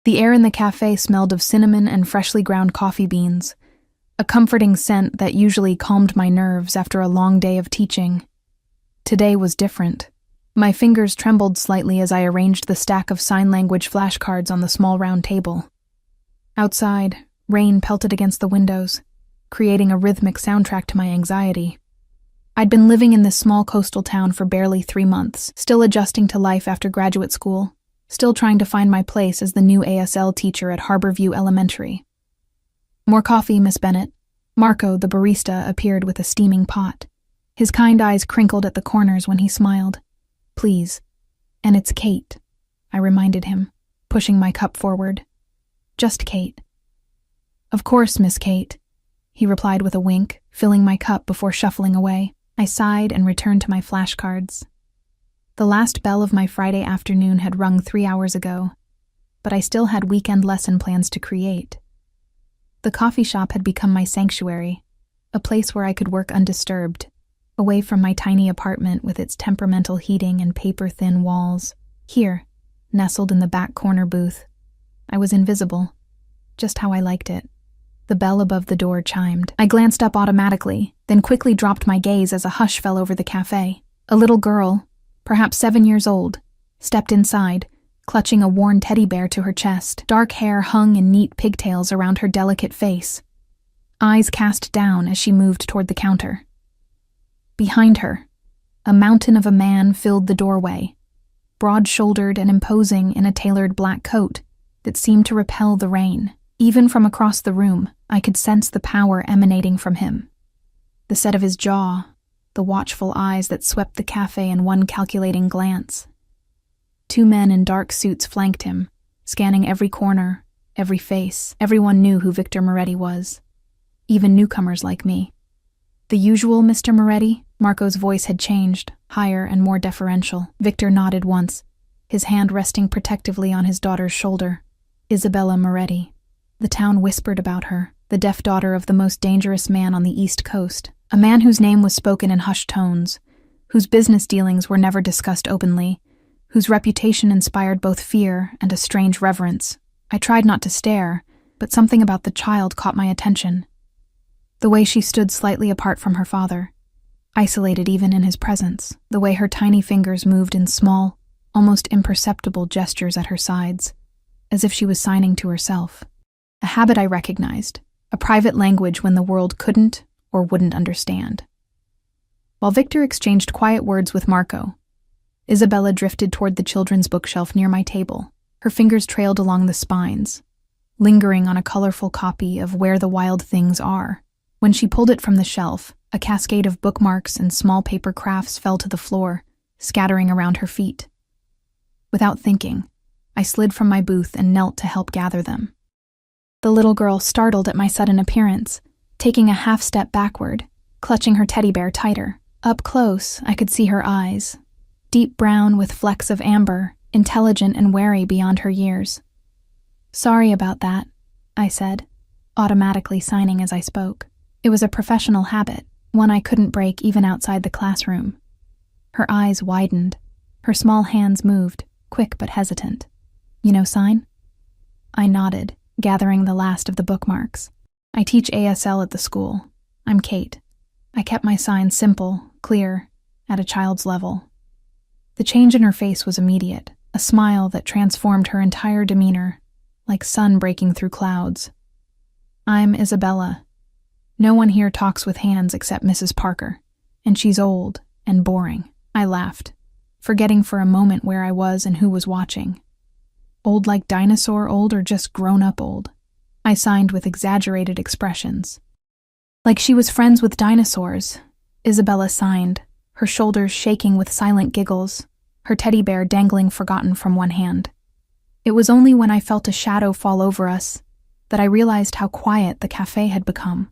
The air in the cafe smelled of cinnamon and freshly ground coffee beans, a comforting scent that usually calmed my nerves after a long day of teaching. Today was different. My fingers trembled slightly as I arranged the stack of sign language flashcards on the small round table. Outside, rain pelted against the windows, creating a rhythmic soundtrack to my anxiety. I'd been living in this small coastal town for barely 3 months, still adjusting to life after graduate school, still trying to find my place as the new ASL teacher at Harborview Elementary. "More coffee, Miss Bennett." Marco, the barista, appeared with a steaming pot. His kind eyes crinkled at the corners when he smiled. "Please. And it's Kate," I reminded him, pushing my cup forward. "Just Kate." "Of course, Miss Kate," he replied with a wink, filling my cup before shuffling away. I sighed and returned to my flashcards. The last bell of my Friday afternoon had rung 3 hours ago, but I still had weekend lesson plans to create. The coffee shop had become my sanctuary, a place where I could work undisturbed, away from my tiny apartment with its temperamental heating and paper-thin walls. Here, nestled in the back corner booth, I was invisible, just how I liked it. The bell above the door chimed. I glanced up automatically, then quickly dropped my gaze as a hush fell over the cafe. A little girl, perhaps 7 years old, stepped inside, clutching a worn teddy bear to her chest. Dark hair hung in neat pigtails around her delicate face, eyes cast down as she moved toward the counter. Behind her, a mountain of a man filled the doorway, broad-shouldered and imposing in a tailored black coat that seemed to repel the rain. Even from across the room, I could sense the power emanating from him. The set of his jaw, the watchful eyes that swept the cafe in one calculating glance. 2 men in dark suits flanked him, scanning every corner, every face. Everyone knew who Victor Moretti was, even newcomers like me. "The usual Mr. Moretti?" Marco's voice had changed, higher and more deferential. Victor nodded once, his hand resting protectively on his daughter's shoulder. "Isabella Moretti." The town whispered about her, the deaf daughter of the most dangerous man on the East Coast, a man whose name was spoken in hushed tones, whose business dealings were never discussed openly, whose reputation inspired both fear and a strange reverence. I tried not to stare, but something about the child caught my attention. The way she stood slightly apart from her father, isolated even in his presence, the way her tiny fingers moved in small, almost imperceptible gestures at her sides, as if she was signing to herself. A habit I recognized, a private language when the world couldn't or wouldn't understand. While Victor exchanged quiet words with Marco, Isabella drifted toward the children's bookshelf near my table. Her fingers trailed along the spines, lingering on a colorful copy of Where the Wild Things Are. When she pulled it from the shelf, a cascade of bookmarks and small paper crafts fell to the floor, scattering around her feet. Without thinking, I slid from my booth and knelt to help gather them. The little girl startled at my sudden appearance, taking a half step backward, clutching her teddy bear tighter. Up close, I could see her eyes, deep brown with flecks of amber, intelligent and wary beyond her years. "Sorry about that," I said, automatically signing as I spoke. It was a professional habit, one I couldn't break even outside the classroom. Her eyes widened, her small hands moved, quick but hesitant. "You know sign?" I nodded, gathering the last of the bookmarks. "I teach ASL at the school. I'm Kate." I kept my sign simple, clear, at a child's level. The change in her face was immediate, a smile that transformed her entire demeanor, like sun breaking through clouds. "I'm Isabella. No one here talks with hands except Mrs. Parker, and she's old and boring." I laughed, forgetting for a moment where I was and who was watching. Old like dinosaur old or just grown-up old? I signed with exaggerated expressions. Like she was friends with dinosaurs, Isabella signed, her shoulders shaking with silent giggles, her teddy bear dangling forgotten from one hand. It was only when I felt a shadow fall over us that I realized how quiet the cafe had become.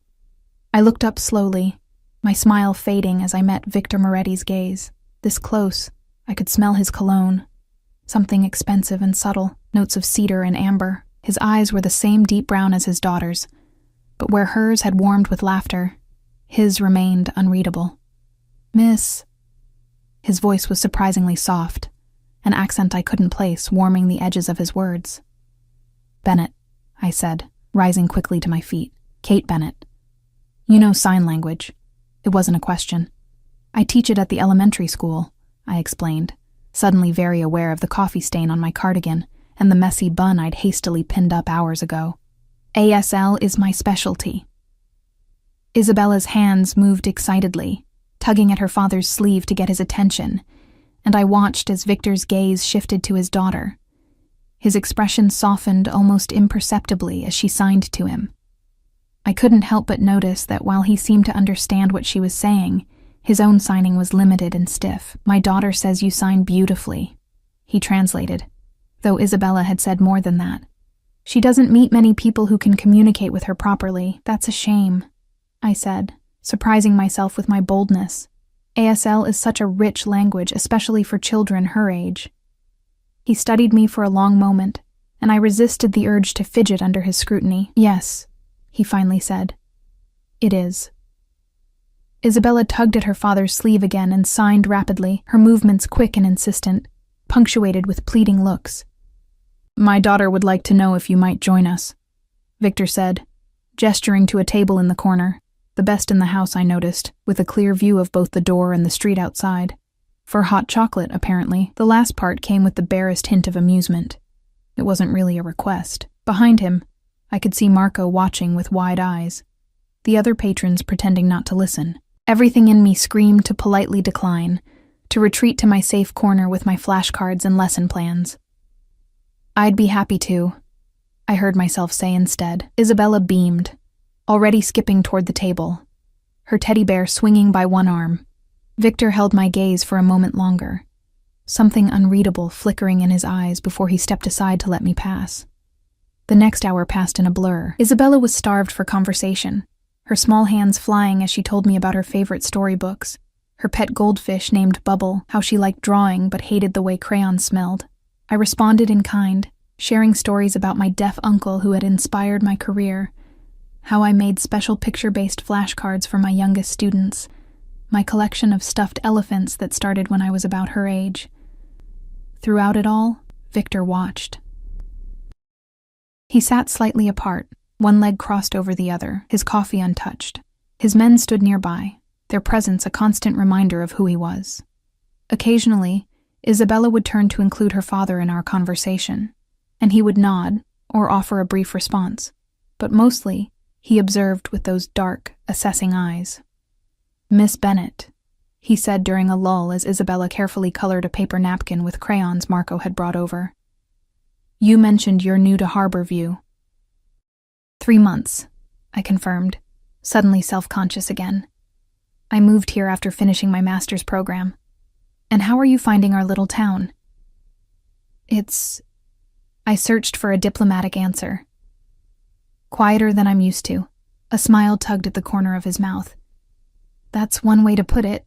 I looked up slowly, my smile fading as I met Victor Moretti's gaze. This close, I could smell his cologne, something expensive and subtle, notes of cedar and amber. His eyes were the same deep brown as his daughter's, but where hers had warmed with laughter, his remained unreadable. "Miss..." His voice was surprisingly soft, an accent I couldn't place, warming the edges of his words. Bennett, I said, rising quickly to my feet. Kate Bennett. You know sign language. It wasn't a question. I teach it at the elementary school, I explained, suddenly very aware of the coffee stain on my cardigan and the messy bun I'd hastily pinned up hours ago. ASL is my specialty. Isabella's hands moved excitedly, tugging at her father's sleeve to get his attention, and I watched as Victor's gaze shifted to his daughter. His expression softened almost imperceptibly as she signed to him. I couldn't help but notice that while he seemed to understand what she was saying, his own signing was limited and stiff. My daughter says you sign beautifully, he translated, though Isabella had said more than that. She doesn't meet many people who can communicate with her properly. That's a shame, I said, surprising myself with my boldness. ASL is such a rich language, especially for children her age. He studied me for a long moment, and I resisted the urge to fidget under his scrutiny. Yes, he finally said. It is. Isabella tugged at her father's sleeve again and signed rapidly, her movements quick and insistent, punctuated with pleading looks. My daughter would like to know if you might join us, Victor said, gesturing to a table in the corner, the best in the house I noticed, with a clear view of both the door and the street outside. For hot chocolate, apparently, the last part came with the barest hint of amusement. It wasn't really a request. Behind him, I could see Marco watching with wide eyes, the other patrons pretending not to listen. Everything in me screamed to politely decline, to retreat to my safe corner with my flashcards and lesson plans. I'd be happy to, I heard myself say instead. Isabella beamed, already skipping toward the table, her teddy bear swinging by one arm. Victor held my gaze for a moment longer, something unreadable flickering in his eyes before he stepped aside to let me pass. The next hour passed in a blur. Isabella was starved for conversation, her small hands flying as she told me about her favorite storybooks, her pet goldfish named Bubble, how she liked drawing but hated the way crayons smelled. I responded in kind, sharing stories about my deaf uncle who had inspired my career, how I made special picture-based flashcards for my youngest students, my collection of stuffed elephants that started when I was about her age. Throughout it all, Victor watched. He sat slightly apart, one leg crossed over the other, his coffee untouched. His men stood nearby, their presence a constant reminder of who he was. Occasionally, Isabella would turn to include her father in our conversation, and he would nod or offer a brief response, but mostly he observed with those dark, assessing eyes. Miss Bennett, he said during a lull as Isabella carefully colored a paper napkin with crayons Marco had brought over. You mentioned you're new to Harborview. 3 months, I confirmed, suddenly self-conscious again. I moved here after finishing my master's program. And how are you finding our little town? I searched for a diplomatic answer. Quieter than I'm used to. A smile tugged at the corner of his mouth. That's one way to put it.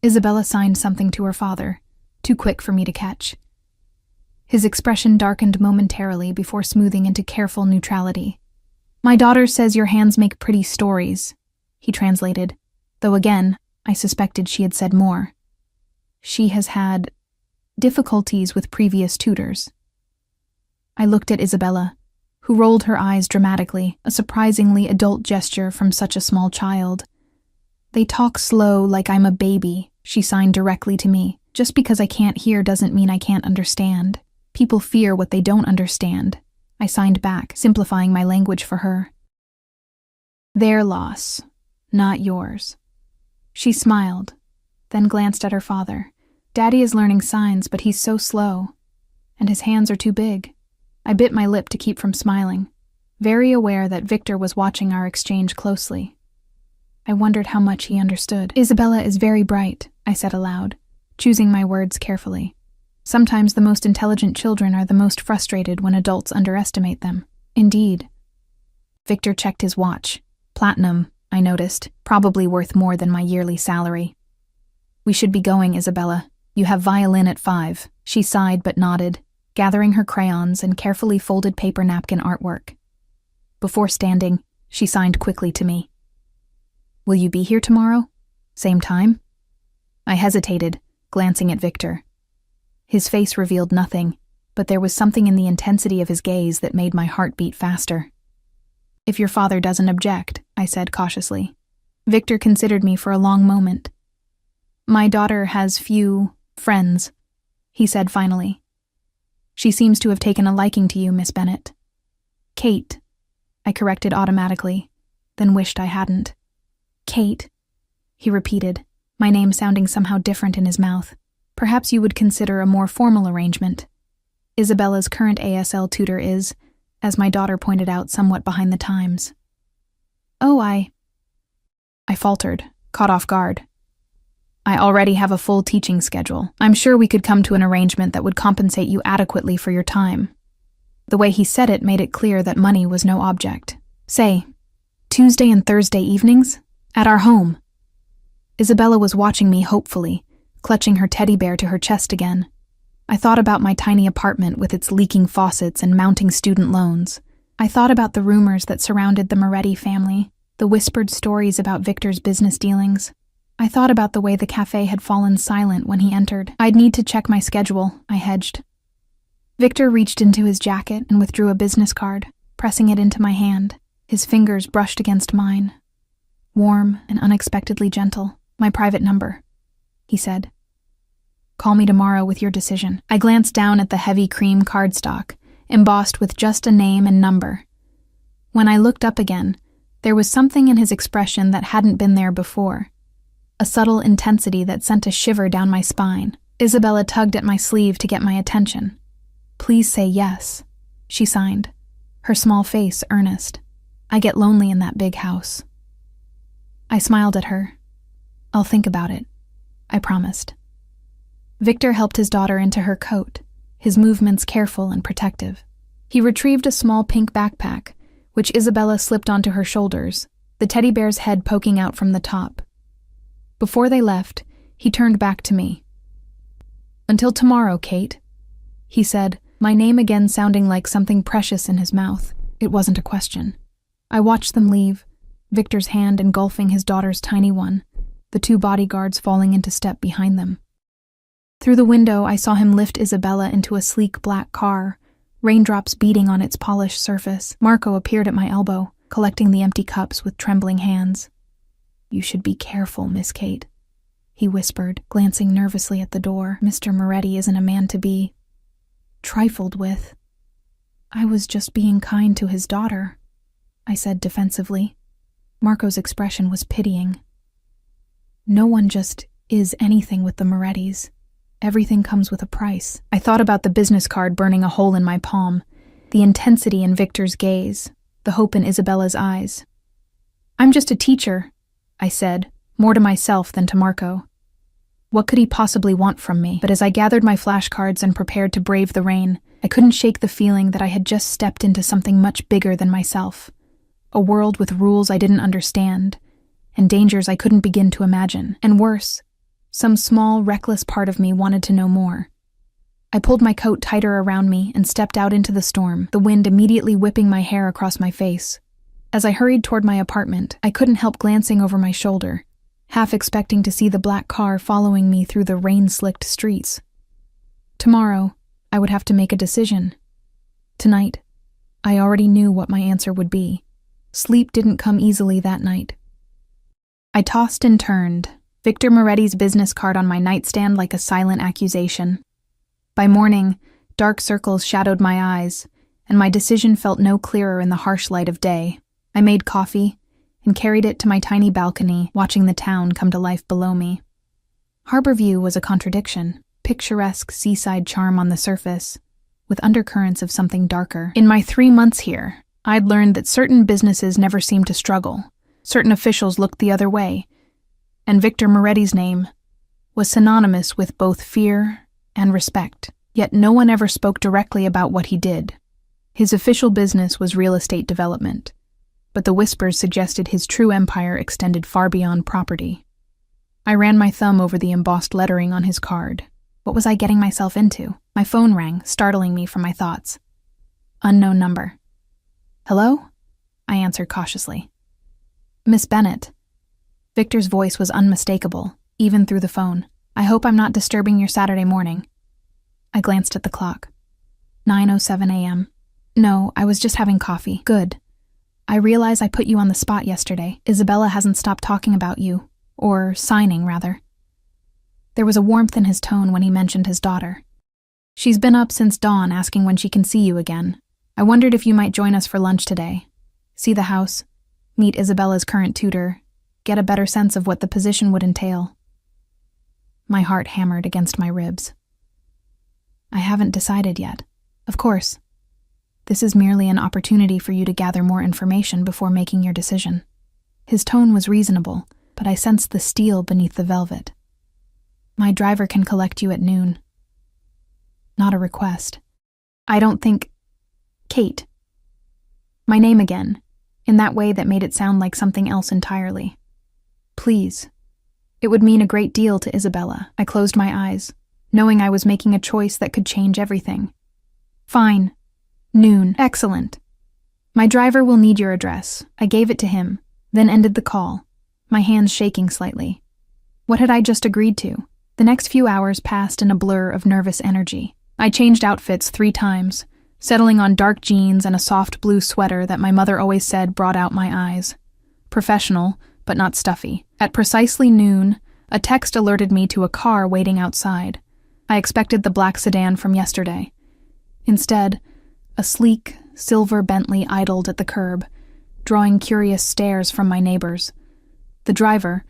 Isabella signed something to her father, too quick for me to catch. His expression darkened momentarily before smoothing into careful neutrality. My daughter says your hands make pretty stories, he translated, though again, I suspected she had said more. She has had difficulties with previous tutors. I looked at Isabella, who rolled her eyes dramatically, a surprisingly adult gesture from such a small child. They talk slow like I'm a baby, she signed directly to me. Just because I can't hear doesn't mean I can't understand. People fear what they don't understand. I signed back, simplifying my language for her. Their loss, not yours. She smiled, then glanced at her father. Daddy is learning signs, but he's so slow, and his hands are too big. I bit my lip to keep from smiling, very aware that Victor was watching our exchange closely. I wondered how much he understood. Isabella is very bright, I said aloud, choosing my words carefully. Sometimes the most intelligent children are the most frustrated when adults underestimate them. Indeed. Victor checked his watch. Platinum, I noticed, probably worth more than my yearly salary. We should be going, Isabella. You have violin at 5. She sighed but nodded, gathering her crayons and carefully folded paper napkin artwork. Before standing, she signed quickly to me. Will you be here tomorrow? Same time? I hesitated, glancing at Victor. His face revealed nothing, but there was something in the intensity of his gaze that made my heart beat faster. "If your father doesn't object," I said cautiously. Victor considered me for a long moment. "My daughter has few friends," he said finally. "She seems to have taken a liking to you, Miss Bennet." "Kate," I corrected automatically, then wished I hadn't. "Kate," he repeated, my name sounding somehow different in his mouth. "Perhaps you would consider a more formal arrangement. Isabella's current ASL tutor is, as my daughter pointed out, somewhat behind the times." "Oh, I faltered, caught off guard. "I already have a full teaching schedule. I'm sure we could come to an arrangement that would compensate you adequately for your time." The way he said it made it clear that money was no object. "Say, Tuesday and Thursday evenings? At our home." Isabella was watching me hopefully, clutching her teddy bear to her chest again. I thought about my tiny apartment with its leaking faucets and mounting student loans. I thought about the rumors that surrounded the Moretti family, the whispered stories about Victor's business dealings. I thought about the way the cafe had fallen silent when he entered. I'd need to check my schedule, I hedged. Victor reached into his jacket and withdrew a business card, pressing it into my hand. His fingers brushed against mine. "Warm and unexpectedly gentle. My private number," he said. "Call me tomorrow with your decision." I glanced down at the heavy cream cardstock, embossed with just a name and number. When I looked up again, there was something in his expression that hadn't been there before. A subtle intensity that sent a shiver down my spine. Isabella tugged at my sleeve to get my attention. "Please say yes," she signed, her small face earnest. "I get lonely in that big house." I smiled at her. "I'll think about it," I promised. Victor helped his daughter into her coat, his movements careful and protective. He retrieved a small pink backpack, which Isabella slipped onto her shoulders, the teddy bear's head poking out from the top. Before they left, he turned back to me. "Until tomorrow, Kate," he said, my name again sounding like something precious in his mouth. It wasn't a question. I watched them leave, Victor's hand engulfing his daughter's tiny one, the two bodyguards falling into step behind them. Through the window, I saw him lift Isabella into a sleek black car, raindrops beating on its polished surface. Marco appeared at my elbow, collecting the empty cups with trembling hands. "You should be careful, Miss Kate," he whispered, glancing nervously at the door. "Mr. Moretti isn't a man to be trifled with." "I was just being kind to his daughter," I said defensively. Marco's expression was pitying. "No one just is anything with the Morettis. Everything comes with a price." I thought about the business card burning a hole in my palm, the intensity in Victor's gaze, the hope in Isabella's eyes. "I'm just a teacher," I said, more to myself than to Marco. What could he possibly want from me? But as I gathered my flashcards and prepared to brave the rain, I couldn't shake the feeling that I had just stepped into something much bigger than myself. A world with rules I didn't understand, and dangers I couldn't begin to imagine. And worse, some small, reckless part of me wanted to know more. I pulled my coat tighter around me and stepped out into the storm, the wind immediately whipping my hair across my face. As I hurried toward my apartment, I couldn't help glancing over my shoulder, half expecting to see the black car following me through the rain-slicked streets. Tomorrow, I would have to make a decision. Tonight, I already knew what my answer would be. Sleep didn't come easily that night. I tossed and turned, Victor Moretti's business card on my nightstand like a silent accusation. By morning, dark circles shadowed my eyes, and my decision felt no clearer in the harsh light of day. I made coffee and carried it to my tiny balcony, watching the town come to life below me. Harborview was a contradiction, picturesque seaside charm on the surface, with undercurrents of something darker. In my 3 months here, I'd learned that certain businesses never seemed to struggle, certain officials looked the other way, and Victor Moretti's name was synonymous with both fear and respect. Yet no one ever spoke directly about what he did. His official business was real estate development, but the whispers suggested his true empire extended far beyond property. I ran my thumb over the embossed lettering on his card. What was I getting myself into? My phone rang, startling me from my thoughts. Unknown number. "Hello?" I answered cautiously. "Miss Bennet." Victor's voice was unmistakable, even through the phone. "I hope I'm not disturbing your Saturday morning." I glanced at the clock. 9:07 a.m. No, I was just having coffee. Good. I realize I put you on the spot yesterday. Isabella hasn't stopped talking about you. Or signing, rather. There was a warmth in his tone when he mentioned his daughter. She's been up since dawn asking when she can see you again. I wondered if you might join us for lunch today. See the house, meet Isabella's current tutor, get a better sense of what the position would entail. My heart hammered against my ribs. I haven't decided yet. Of course. This is merely an opportunity for you to gather more information before making your decision. His tone was reasonable, but I sensed the steel beneath the velvet. My driver can collect you at noon. Not a request. I don't think... Kate. My name again, in that way that made it sound like something else entirely. Please. It would mean a great deal to Isabella. I closed my eyes, knowing I was making a choice that could change everything. Fine. Noon. Excellent. My driver will need your address. I gave it to him, then ended the call, my hands shaking slightly. What had I just agreed to? The next few hours passed in a blur of nervous energy. I changed outfits 3 times, settling on dark jeans and a soft blue sweater that my mother always said brought out my eyes. Professional, but not stuffy. At precisely noon, a text alerted me to a car waiting outside. I expected the black sedan from yesterday. Instead, a sleek, silver Bentley idled at the curb, drawing curious stares from my neighbors. The driver,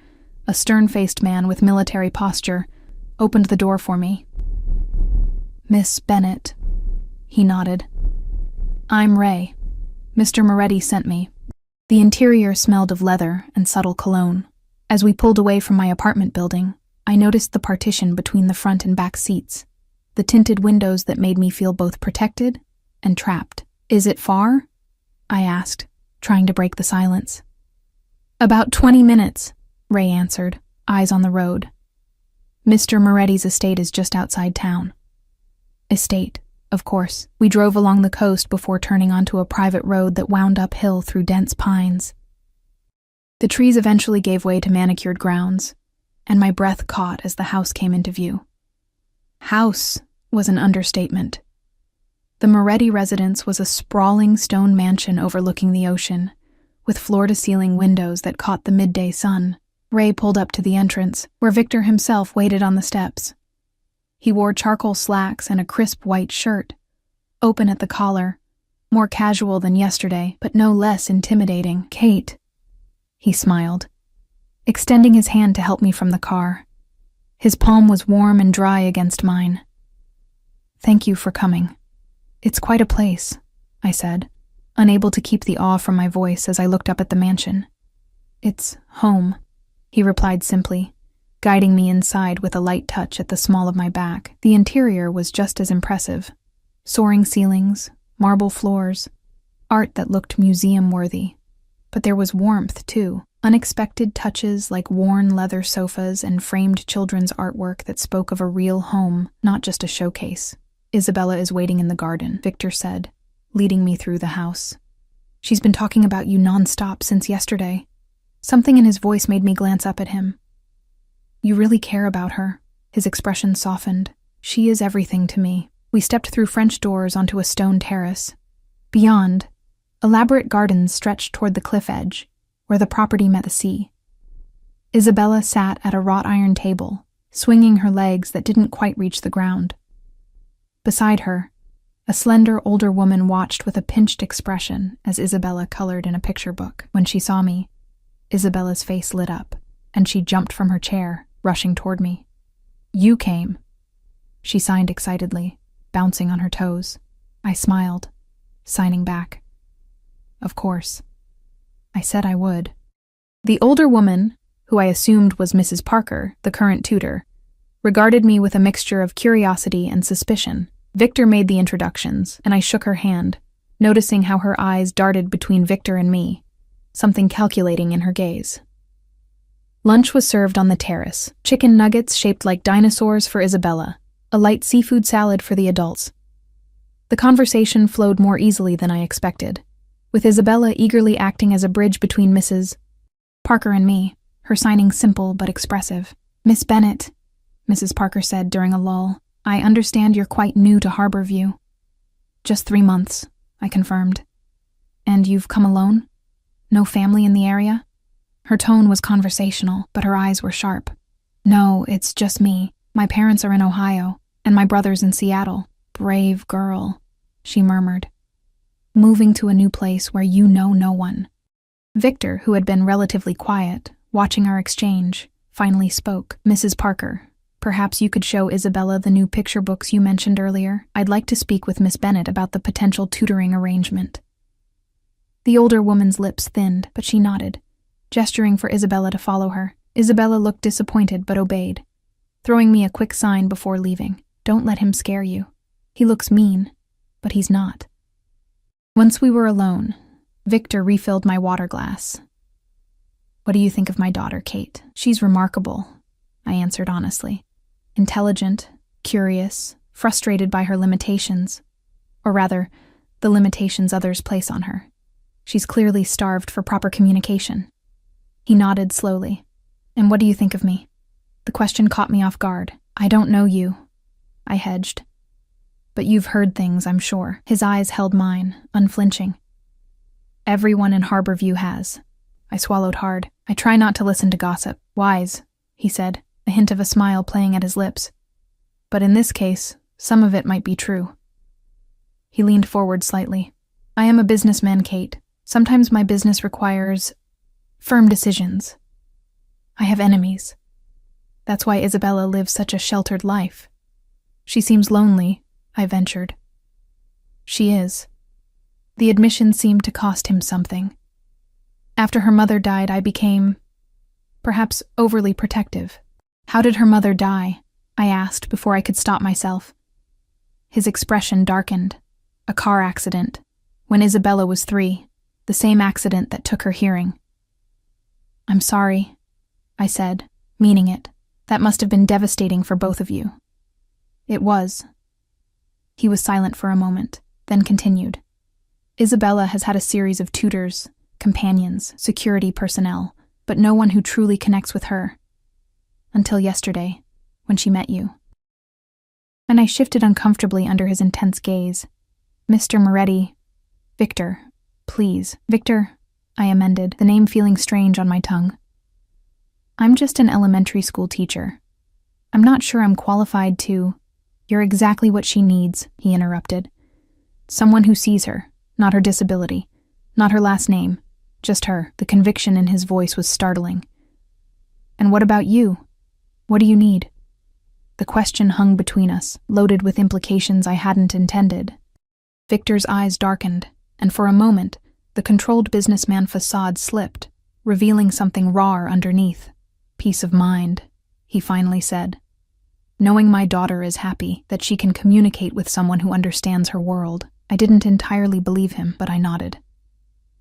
a stern-faced man with military posture, opened the door for me. Miss Bennett, he nodded. I'm Ray. Mr. Moretti sent me. The interior smelled of leather and subtle cologne. As we pulled away from my apartment building, I noticed the partition between the front and back seats, the tinted windows that made me feel both protected and trapped. Is it far? I asked, trying to break the silence. About 20 minutes, Ray answered, eyes on the road. Mr. Moretti's estate is just outside town. Estate, of course. We drove along the coast before turning onto a private road that wound uphill through dense pines. The trees eventually gave way to manicured grounds, and my breath caught as the house came into view. House was an understatement. The Moretti residence was a sprawling stone mansion overlooking the ocean, with floor-to-ceiling windows that caught the midday sun. Ray pulled up to the entrance, where Victor himself waited on the steps. He wore charcoal slacks and a crisp white shirt, open at the collar, more casual than yesterday, but no less intimidating. Kate, he smiled, extending his hand to help me from the car. His palm was warm and dry against mine. Thank you for coming. It's quite a place, I said, unable to keep the awe from my voice as I looked up at the mansion. It's home, he replied simply, guiding me inside with a light touch at the small of my back. The interior was just as impressive. Soaring ceilings, marble floors, art that looked museum-worthy. But there was warmth, too. Unexpected touches like worn leather sofas and framed children's artwork that spoke of a real home, not just a showcase. Isabella is waiting in the garden, Victor said, leading me through the house. She's been talking about you nonstop since yesterday. Something in his voice made me glance up at him. You really care about her. His expression softened. She is everything to me. We stepped through French doors onto a stone terrace. Beyond, elaborate gardens stretched toward the cliff edge, where the property met the sea. Isabella sat at a wrought iron table, swinging her legs that didn't quite reach the ground. Beside her, a slender older woman watched with a pinched expression as Isabella colored in a picture book. When she saw me, Isabella's face lit up, and she jumped from her chair, rushing toward me. You came, she signed excitedly, bouncing on her toes. I smiled, signing back. Of course. I said I would. The older woman, who I assumed was Mrs. Parker, the current tutor, regarded me with a mixture of curiosity and suspicion. Victor made the introductions, and I shook her hand, noticing how her eyes darted between Victor and me, something calculating in her gaze. Lunch was served on the terrace, chicken nuggets shaped like dinosaurs for Isabella, a light seafood salad for the adults. The conversation flowed more easily than I expected, with Isabella eagerly acting as a bridge between Mrs. Parker and me, her signing simple but expressive. Miss Bennett, Mrs. Parker said during a lull, I understand you're quite new to Harborview. Just 3 months, I confirmed. And you've come alone? No family in the area? Her tone was conversational, but her eyes were sharp. No, it's just me. My parents are in Ohio, and my brother's in Seattle. Brave girl, she murmured. Moving to a new place where you know no one. Victor, who had been relatively quiet, watching our exchange, finally spoke. Mrs. Parker, perhaps you could show Isabella the new picture books you mentioned earlier. I'd like to speak with Miss Bennett about the potential tutoring arrangement. The older woman's lips thinned, but she nodded, gesturing for Isabella to follow her. Isabella looked disappointed but obeyed, throwing me a quick sign before leaving. Don't let him scare you. He looks mean, but he's not. Once we were alone, Victor refilled my water glass. What do you think of my daughter, Kate? She's remarkable, I answered honestly. Intelligent, curious, frustrated by her limitations. Or rather, the limitations others place on her. She's clearly starved for proper communication. He nodded slowly. And what do you think of me? The question caught me off guard. I don't know you, I hedged. But you've heard things, I'm sure. His eyes held mine, unflinching. Everyone in Harborview has. I swallowed hard. I try not to listen to gossip. Wise, he said, a hint of a smile playing at his lips. But in this case, some of it might be true. He leaned forward slightly. I am a businessman, Kate. Sometimes my business requires firm decisions. I have enemies. That's why Isabella lives such a sheltered life. She seems lonely, I ventured. She is. The admission seemed to cost him something. After her mother died, I became, perhaps, overly protective. How did her mother die? I asked before I could stop myself. His expression darkened. A car accident. When Isabella was 3, the same accident that took her hearing. I'm sorry, I said, meaning it. That must have been devastating for both of you. It was. He was silent for a moment, then continued. Isabella has had a series of tutors, companions, security personnel, but no one who truly connects with her. Until yesterday, when she met you. And I shifted uncomfortably under his intense gaze. Mr. Moretti. Victor, please. Victor, I amended, the name feeling strange on my tongue. I'm just an elementary school teacher. I'm not sure I'm qualified to... You're exactly what she needs, he interrupted. Someone who sees her, not her disability, not her last name, just her. The conviction in his voice was startling. And what about you? What do you need? The question hung between us, loaded with implications I hadn't intended. Victor's eyes darkened, and for a moment, the controlled businessman facade slipped, revealing something raw underneath. Peace of mind, he finally said. Knowing my daughter is happy, that she can communicate with someone who understands her world. I didn't entirely believe him, but I nodded.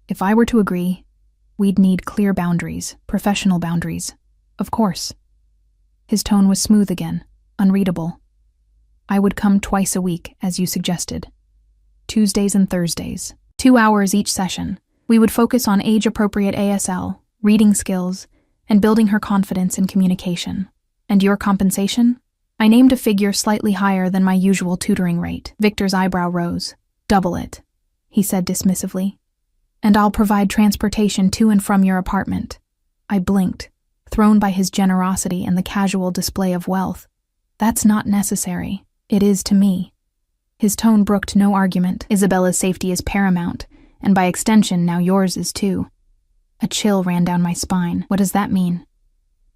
If I were to agree, we'd need clear boundaries, professional boundaries. Of course. His tone was smooth again, unreadable. I would come twice a week, as you suggested. Tuesdays and Thursdays. 2 hours each session. We would focus on age-appropriate ASL, reading skills, and building her confidence in communication. And your compensation? I named a figure slightly higher than my usual tutoring rate. Victor's eyebrow rose. Double it, he said dismissively. And I'll provide transportation to and from your apartment. I blinked, thrown by his generosity and the casual display of wealth. That's not necessary. It is to me. His tone brooked no argument. Isabella's safety is paramount, and by extension now yours is too. A chill ran down my spine. What does that mean?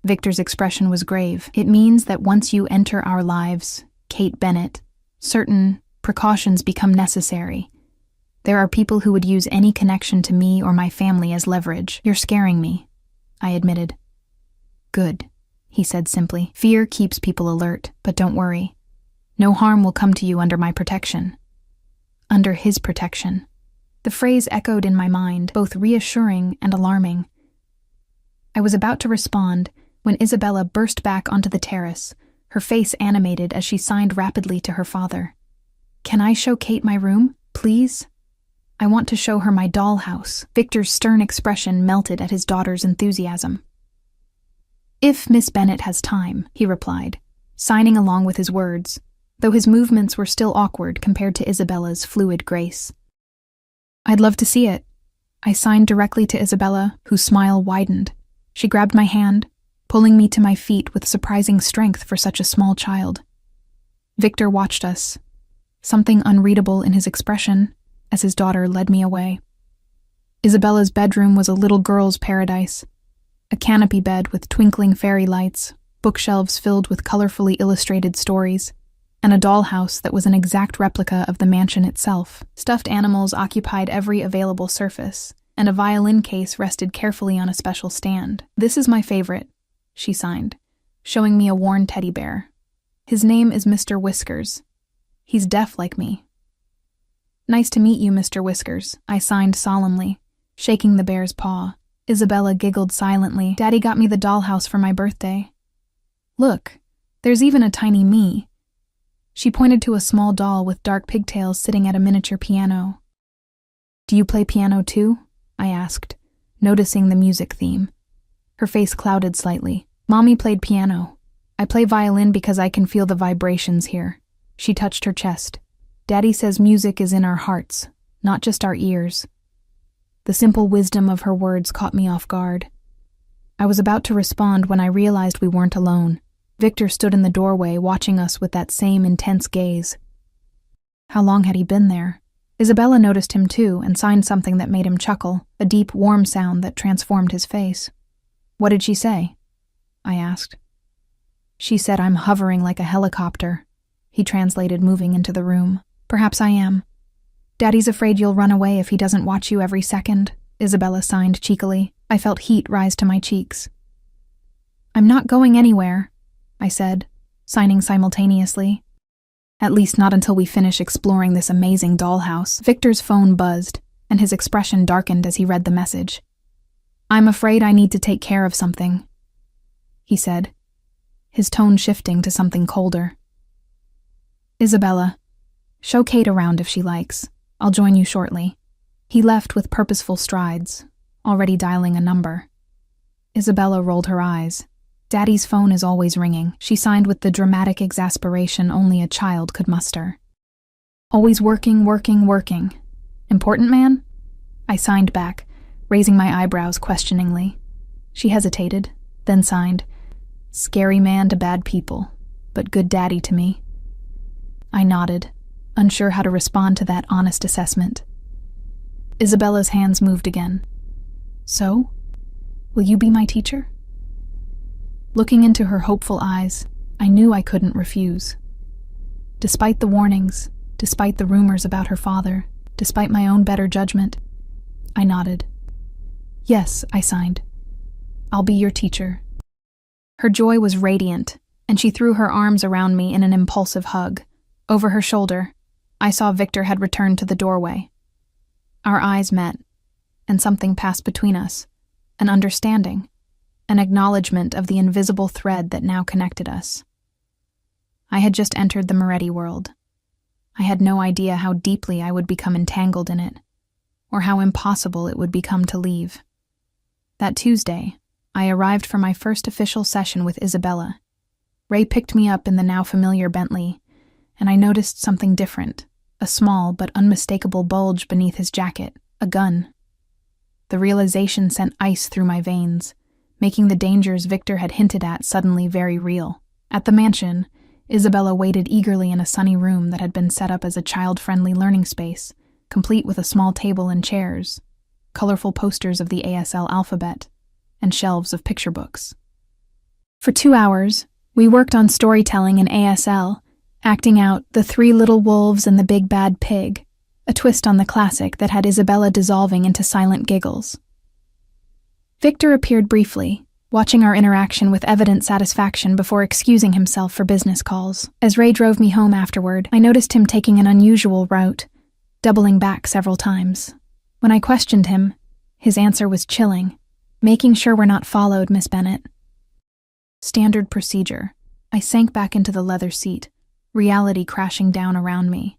Victor's expression was grave. It means that once you enter our lives, Kate Bennett, certain precautions become necessary. There are people who would use any connection to me or my family as leverage. You're scaring me, I admitted. Good, he said simply. Fear keeps people alert, but don't worry. No harm will come to you under my protection. Under his protection. The phrase echoed in my mind, both reassuring and alarming. I was about to respond when Isabella burst back onto the terrace, her face animated as she signed rapidly to her father. Can I show Kate my room, please? I want to show her my dollhouse. Victor's stern expression melted at his daughter's enthusiasm. If Miss Bennett has time, he replied, signing along with his words. though his movements were still awkward compared to Isabella's fluid grace. "I'd love to see it." I signed directly to Isabella, whose smile widened. She grabbed my hand, pulling me to my feet with surprising strength for such a small child. Victor watched us, something unreadable in his expression, as his daughter led me away. Isabella's bedroom was a little girl's paradise. A canopy bed with twinkling fairy lights, bookshelves filled with colorfully illustrated stories, and a dollhouse that was an exact replica of the mansion itself. Stuffed animals occupied every available surface, and a violin case rested carefully on a special stand. "This is my favorite," she signed, showing me a worn teddy bear. "His name is Mr. Whiskers. He's deaf like me." "Nice to meet you, Mr. Whiskers," I signed solemnly, shaking the bear's paw. Isabella giggled silently. "Daddy got me the dollhouse for my birthday. Look, there's even a tiny me." She pointed to a small doll with dark pigtails sitting at a miniature piano. "Do you play piano too?" I asked, noticing the music theme. Her face clouded slightly. "Mommy played piano. I play violin because I can feel the vibrations here." She touched her chest. "Daddy says music is in our hearts, not just our ears." The simple wisdom of her words caught me off guard. I was about to respond when I realized we weren't alone. Victor stood in the doorway, watching us with that same intense gaze. How long had he been there? Isabella noticed him too and signed something that made him chuckle, a deep, warm sound that transformed his face. "What did she say?" I asked. "She said I'm hovering like a helicopter," he translated, moving into the room. "Perhaps I am." "Daddy's afraid you'll run away if he doesn't watch you every second," Isabella signed cheekily. I felt heat rise to my cheeks. "I'm not going anywhere," I said, signing simultaneously. "At least not until we finish exploring this amazing dollhouse." Victor's phone buzzed, and his expression darkened as he read the message. "I'm afraid I need to take care of something," he said, his tone shifting to something colder. "Isabella, show Kate around if she likes. I'll join you shortly." He left with purposeful strides, already dialing a number. Isabella rolled her eyes. "Daddy's phone is always ringing," she signed with the dramatic exasperation only a child could muster. "Always working, working, working. Important man?" I signed back, raising my eyebrows questioningly. She hesitated, then signed, "Scary man to bad people, but good daddy to me." I nodded, unsure how to respond to that honest assessment. Isabella's hands moved again. "So, will you be my teacher?" Looking into her hopeful eyes, I knew I couldn't refuse. Despite the warnings, despite the rumors about her father, despite my own better judgment, I nodded. "Yes," I signed. "I'll be your teacher." Her joy was radiant, and she threw her arms around me in an impulsive hug. Over her shoulder, I saw Victor had returned to the doorway. Our eyes met, and something passed between us, an understanding, an acknowledgement of the invisible thread that now connected us. I had just entered the Moretti world. I had no idea how deeply I would become entangled in it, or how impossible it would become to leave. That Tuesday, I arrived for my first official session with Isabella. Ray picked me up in the now familiar Bentley, and I noticed something different, a small but unmistakable bulge beneath his jacket, a gun. The realization sent ice through my veins, making the dangers Victor had hinted at suddenly very real. At the mansion, Isabella waited eagerly in a sunny room that had been set up as a child-friendly learning space, complete with a small table and chairs, colorful posters of the ASL alphabet, and shelves of picture books. For 2 hours, we worked on storytelling in ASL, acting out The Three Little Wolves and the Big Bad Pig, a twist on the classic that had Isabella dissolving into silent giggles. Victor appeared briefly, watching our interaction with evident satisfaction before excusing himself for business calls. As Ray drove me home afterward, I noticed him taking an unusual route, doubling back several times. When I questioned him, his answer was chilling. "Making sure we're not followed, Miss Bennett." Standard procedure. I sank back into the leather seat, reality crashing down around me.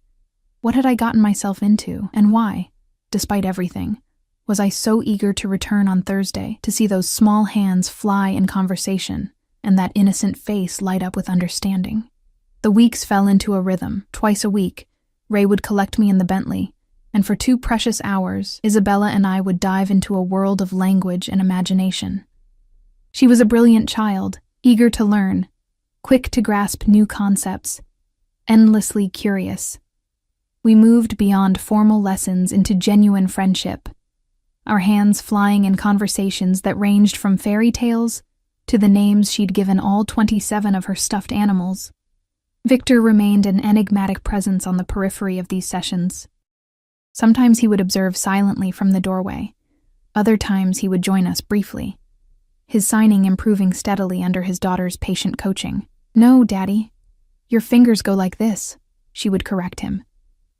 What had I gotten myself into, and why, despite everything, was I so eager to return on Thursday to see those small hands fly in conversation and that innocent face light up with understanding? The weeks fell into a rhythm. Twice a week, Ray would collect me in the Bentley, and for 2 precious hours, Isabella and I would dive into a world of language and imagination. She was a brilliant child, eager to learn, quick to grasp new concepts, endlessly curious. We moved beyond formal lessons into genuine friendship, our hands flying in conversations that ranged from fairy tales to the names she'd given all 27 of her stuffed animals. Victor remained an enigmatic presence on the periphery of these sessions. Sometimes he would observe silently from the doorway. Other times he would join us briefly, his signing improving steadily under his daughter's patient coaching. "No, Daddy, your fingers go like this," she would correct him,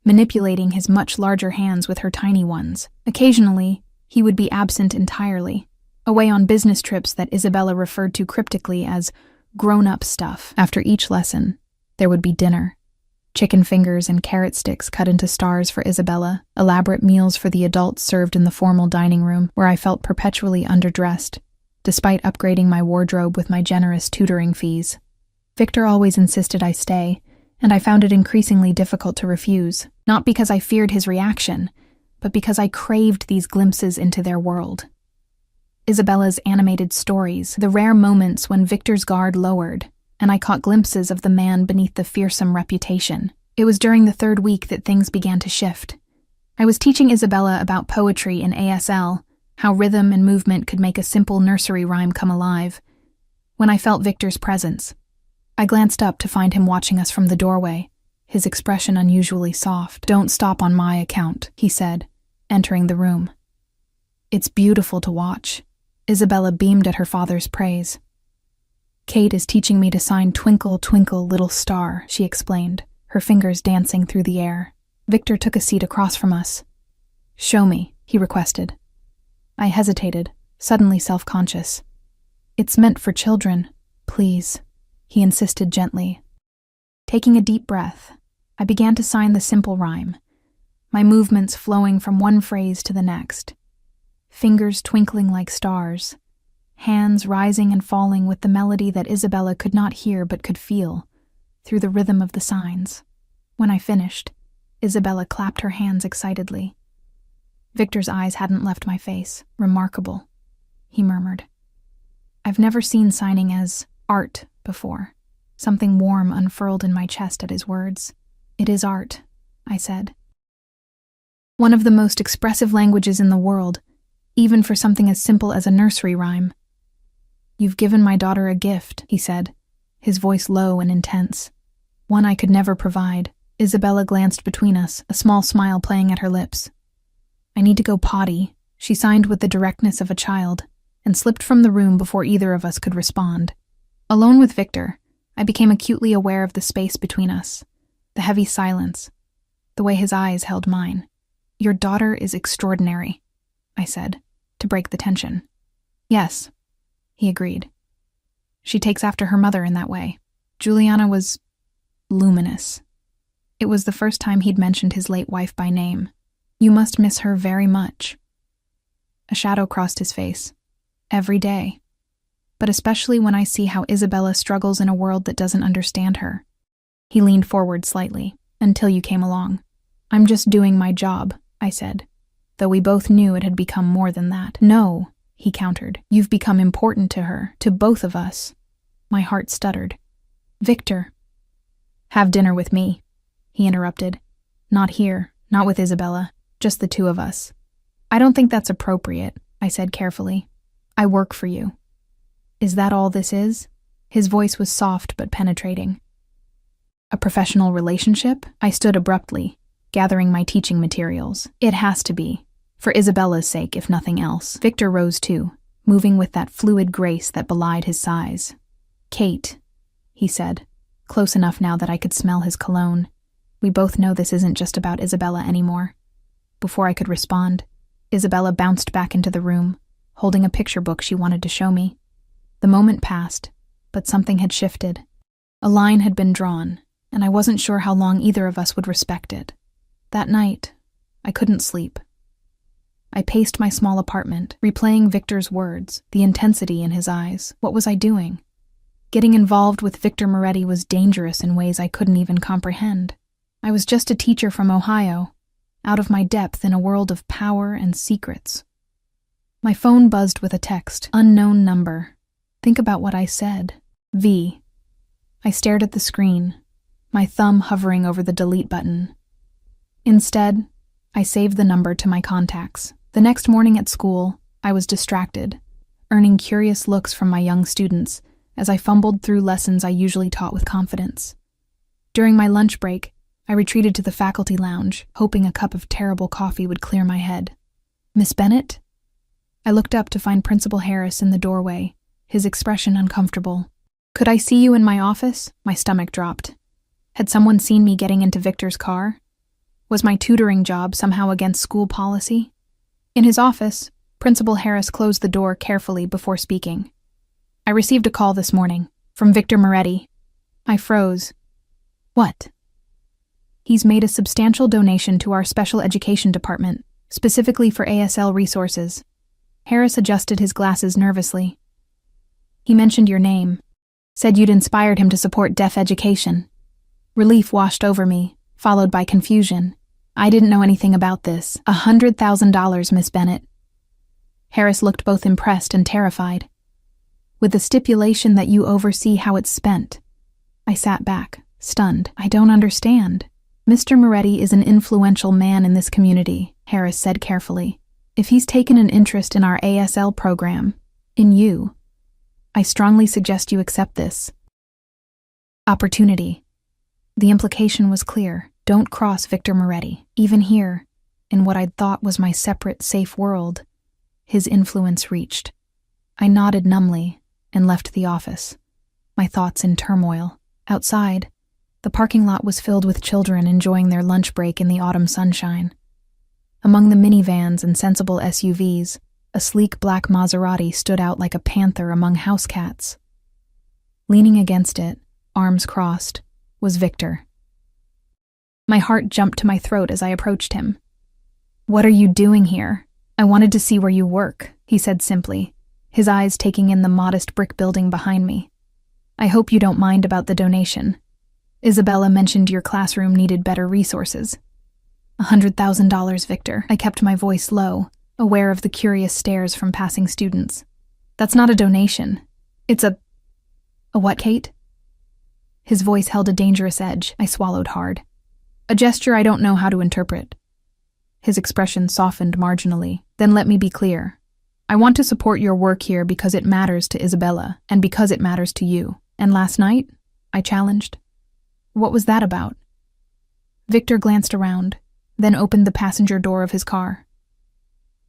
manipulating his much larger hands with her tiny ones. Occasionally, he would be absent entirely, away on business trips that Isabella referred to cryptically as grown-up stuff. After each lesson, there would be dinner. Chicken fingers and carrot sticks cut into stars for Isabella, elaborate meals for the adults served in the formal dining room where I felt perpetually underdressed, despite upgrading my wardrobe with my generous tutoring fees. Victor always insisted I stay, and I found it increasingly difficult to refuse, not because I feared his reaction, but because I craved these glimpses into their world. Isabella's animated stories, the rare moments when Victor's guard lowered, and I caught glimpses of the man beneath the fearsome reputation. It was during the 3rd week that things began to shift. I was teaching Isabella about poetry in ASL, how rhythm and movement could make a simple nursery rhyme come alive, when I felt Victor's presence. I glanced up to find him watching us from the doorway, his expression unusually soft. "Don't stop on my account," he said, entering the room. "It's beautiful to watch." Isabella beamed at her father's praise. "Kate is teaching me to sign Twinkle, Twinkle, Little Star," she explained, her fingers dancing through the air. Victor took a seat across from us. "Show me," he requested. I hesitated, suddenly self-conscious. "It's meant for children, please," he insisted gently. Taking a deep breath, I began to sign the simple rhyme, my movements flowing from one phrase to the next, fingers twinkling like stars, hands rising and falling with the melody that Isabella could not hear but could feel, through the rhythm of the signs. When I finished, Isabella clapped her hands excitedly. Victor's eyes hadn't left my face. "Remarkable," he murmured. "I've never seen signing as art before." Something warm unfurled in my chest at his words. "It is art," I said. "One of the most expressive languages in the world, even for something as simple as a nursery rhyme." "You've given my daughter a gift," he said, his voice low and intense. "One I could never provide." Isabella glanced between us, a small smile playing at her lips. "I need to go potty," she signed with the directness of a child, and slipped from the room before either of us could respond. Alone with Victor, I became acutely aware of the space between us, the heavy silence, the way his eyes held mine. "Your daughter is extraordinary," I said, to break the tension. "Yes," he agreed. "She takes after her mother in that way." Juliana was luminous. It was the first time he'd mentioned his late wife by name. "You must miss her very much." A shadow crossed his face. "Every day. But especially when I see how Isabella struggles in a world that doesn't understand her." He leaned forward slightly. "Until you came along." "I'm just doing my job," I said, though we both knew it had become more than that. "No," he countered. "You've become important to her, to both of us." My heart stuttered. "Victor." "Have dinner with me," he interrupted. "Not here, not with Isabella, just the 2 of us." "I don't think that's appropriate," I said carefully. "I work for you." "Is that all this is?" His voice was soft but penetrating. "A professional relationship?" I stood abruptly, gathering my teaching materials. "It has to be, for Isabella's sake if nothing else." Victor rose too, moving with that fluid grace that belied his size. "Kate," he said, close enough now that I could smell his cologne. "We both know this isn't just about Isabella anymore." Before I could respond, Isabella bounced back into the room, holding a picture book she wanted to show me. The moment passed, but something had shifted. A line had been drawn, and I wasn't sure how long either of us would respect it. That night, I couldn't sleep. I paced my small apartment, replaying Victor's words, the intensity in his eyes. What was I doing? Getting involved with Victor Moretti was dangerous in ways I couldn't even comprehend. I was just a teacher from Ohio, out of my depth in a world of power and secrets. My phone buzzed with a text, unknown number. Think about what I said. V. I stared at the screen, my thumb hovering over the delete button. Instead, I saved the number to my contacts. The next morning at school, I was distracted, earning curious looks from my young students as I fumbled through lessons I usually taught with confidence. During my lunch break, I retreated to the faculty lounge, hoping a cup of terrible coffee would clear my head. "Miss Bennett?" I looked up to find Principal Harris in the doorway, his expression uncomfortable. "Could I see you in my office?" My stomach dropped. Had someone seen me getting into Victor's car? Was my tutoring job somehow against school policy? In his office, Principal Harris closed the door carefully before speaking. "I received a call this morning, from Victor Moretti." I froze. "What?" "He's made a substantial donation to our special education department, specifically for ASL resources." Harris adjusted his glasses nervously. "He mentioned your name, said you'd inspired him to support deaf education." Relief washed over me, followed by confusion. "I didn't know anything about this. $100,000, Miss Bennett." Harris looked both impressed and terrified. "With the stipulation that you oversee how it's spent." I sat back, stunned. "I don't understand." "Mr. Moretti is an influential man in this community," Harris said carefully. "If he's taken an interest in our ASL program, in you, I strongly suggest you accept this opportunity." The implication was clear. Don't cross Victor Moretti. Even here, in what I'd thought was my separate, safe world, his influence reached. I nodded numbly and left the office, my thoughts in turmoil. Outside, the parking lot was filled with children enjoying their lunch break in the autumn sunshine. Among the minivans and sensible SUVs, a sleek black Maserati stood out like a panther among house cats. Leaning against it, arms crossed, was Victor. My heart jumped to my throat as I approached him. "What are you doing here?" "I wanted to see where you work," he said simply, his eyes taking in the modest brick building behind me. "I hope you don't mind about the donation. Isabella mentioned your classroom needed better resources." $100,000, Victor. I kept my voice low, aware of the curious stares from passing students. "That's not a donation. It's a what, Kate?" His voice held a dangerous edge. I swallowed hard. "A gesture I don't know how to interpret." His expression softened marginally. "Then let me be clear. I want to support your work here because it matters to Isabella, and because it matters to you." "And last night?" I challenged. "What was that about?" Victor glanced around, then opened the passenger door of his car.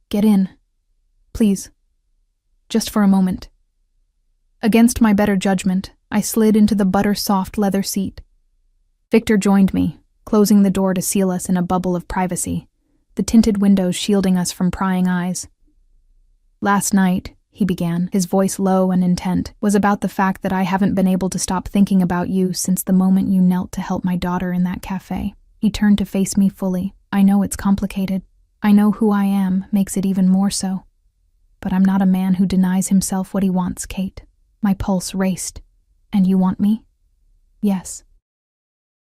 "Get in. Please. Just for a moment." Against my better judgment, I slid into the butter-soft leather seat. Victor joined me, closing the door to seal us in a bubble of privacy, the tinted windows shielding us from prying eyes. "Last night," he began, his voice low and intent, "was about the fact that I haven't been able to stop thinking about you since the moment you knelt to help my daughter in that cafe." He turned to face me fully. "I know it's complicated. I know who I am makes it even more so. But I'm not a man who denies himself what he wants, Kate." My pulse raced. "And you want me?" "Yes."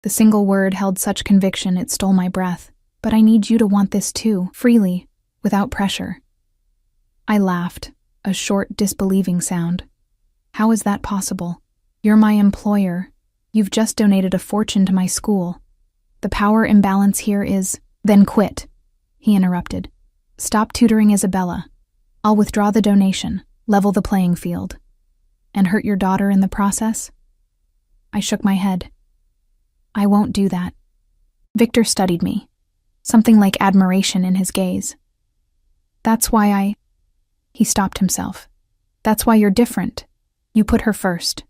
The single word held such conviction it stole my breath. "But I need you to want this too, freely, without pressure." I laughed, a short, disbelieving sound. "How is that possible? You're my employer. You've just donated a fortune to my school. The power imbalance here is—" "Then quit," he interrupted. "Stop tutoring Isabella. I'll withdraw the donation, level the playing field. And hurt your daughter in the process?" I shook my head. "I won't do that." Victor studied me, something like admiration in his gaze. "That's why I—" He stopped himself. "That's why you're different. You put her first."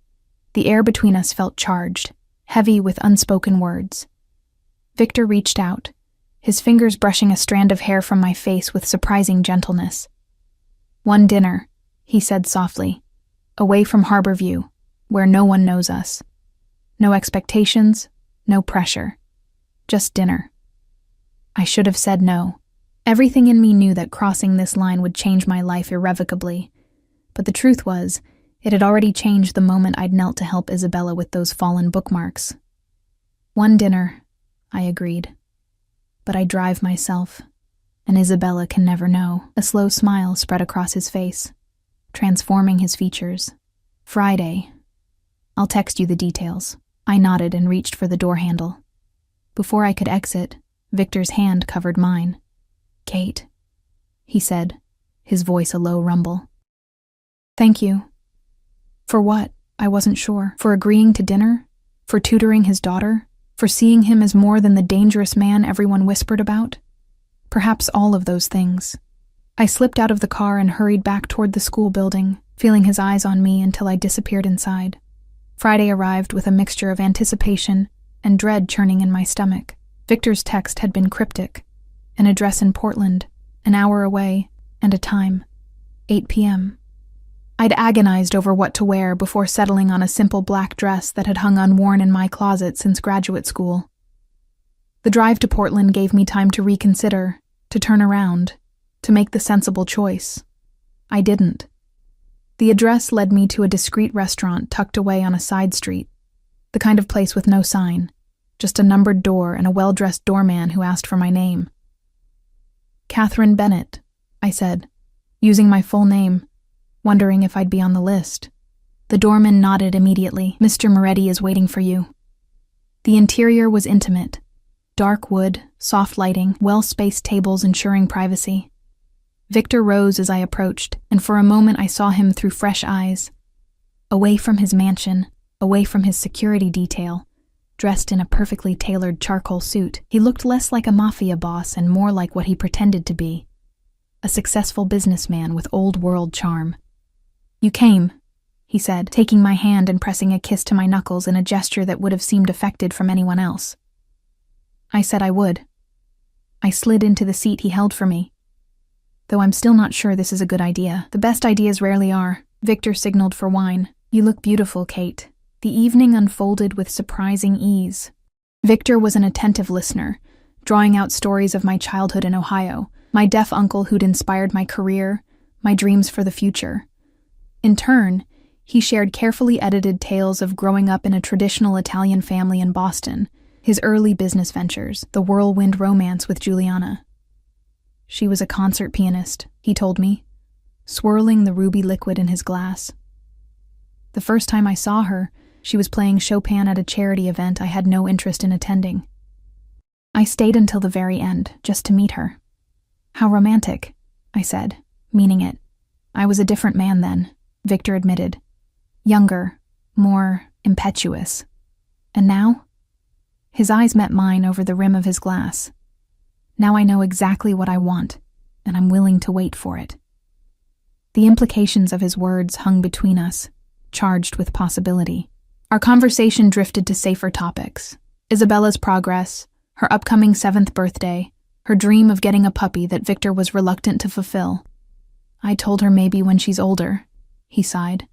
The air between us felt charged, heavy with unspoken words. Victor reached out, his fingers brushing a strand of hair from my face with surprising gentleness. "One dinner," he said softly, "away from Harborview, where no one knows us. No expectations, no pressure. Just dinner." I should have said no. Everything in me knew that crossing this line would change my life irrevocably. But the truth was, It had already changed the moment I'd knelt to help Isabella with those fallen bookmarks. One dinner, I agreed. But I drive myself, and Isabella can never know. A slow smile spread across his face, transforming his features. Friday. I'll text you the details. I nodded and reached for the door handle. Before I could exit, Victor's hand covered mine. Kate, he said, his voice a low rumble. Thank you. For what? I wasn't sure. For agreeing to dinner? For tutoring his daughter? For seeing him as more than the dangerous man everyone whispered about? Perhaps all of those things. I slipped out of the car and hurried back toward the school building, feeling his eyes on me until I disappeared inside. Friday arrived with a mixture of anticipation and dread churning in my stomach. Victor's text had been cryptic. An address in Portland, an hour away, and a time. 8 p.m. I'd agonized over what to wear before settling on a simple black dress that had hung unworn in my closet since graduate school. The drive to Portland gave me time to reconsider, to turn around, to make the sensible choice. I didn't. The address led me to a discreet restaurant tucked away on a side street, the kind of place with no sign, just a numbered door and a well-dressed doorman who asked for my name. Catherine Bennett, I said, using my full name, wondering if I'd be on the list. The doorman nodded immediately. Mr. Moretti is waiting for you. The interior was intimate. Dark wood, soft lighting, well-spaced tables ensuring privacy. Victor rose as I approached, and for a moment I saw him through fresh eyes. Away from his mansion, away from his security detail, dressed in a perfectly tailored charcoal suit, he looked less like a Mafia boss and more like what he pretended to be. A successful businessman with old-world charm. You came, he said, taking my hand and pressing a kiss to my knuckles in a gesture that would have seemed affected from anyone else. I said I would. I slid into the seat he held for me. Though I'm still not sure this is a good idea. The best ideas rarely are. Victor signaled for wine. You look beautiful, Kate. The evening unfolded with surprising ease. Victor was an attentive listener, drawing out stories of my childhood in Ohio, my deaf uncle who'd inspired my career, my dreams for the future. In turn, he shared carefully edited tales of growing up in a traditional Italian family in Boston, his early business ventures, the whirlwind romance with Juliana. She was a concert pianist, he told me, swirling the ruby liquid in his glass. The first time I saw her, she was playing Chopin at a charity event I had no interest in attending. I stayed until the very end, just to meet her. How romantic, I said, meaning it. I was a different man then, Victor admitted. Younger, more impetuous. And now? His eyes met mine over the rim of his glass. Now I know exactly what I want, and I'm willing to wait for it. The implications of his words hung between us, charged with possibility. Our conversation drifted to safer topics. Isabella's progress, her upcoming 7th birthday, her dream of getting a puppy that Victor was reluctant to fulfill. I told her maybe when she's older, he sighed.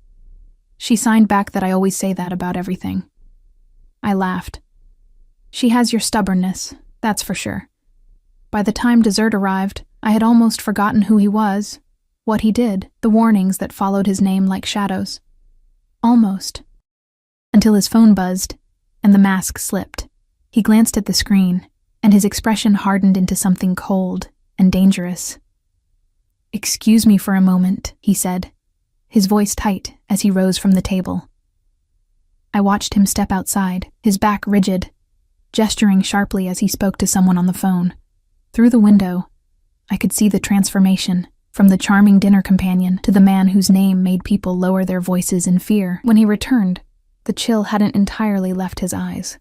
She signed back that I always say that about everything. I laughed. She has your stubbornness, that's for sure. By the time dessert arrived, I had almost forgotten who he was, what he did, the warnings that followed his name like shadows. Almost. Until his phone buzzed, and the mask slipped. He glanced at the screen, and his expression hardened into something cold and dangerous. Excuse me for a moment, he said, his voice tight as he rose from the table. I watched him step outside, his back rigid, gesturing sharply as he spoke to someone on the phone. Through the window, I could see the transformation, from the charming dinner companion to the man whose name made people lower their voices in fear. When he returned, the chill hadn't entirely left his eyes.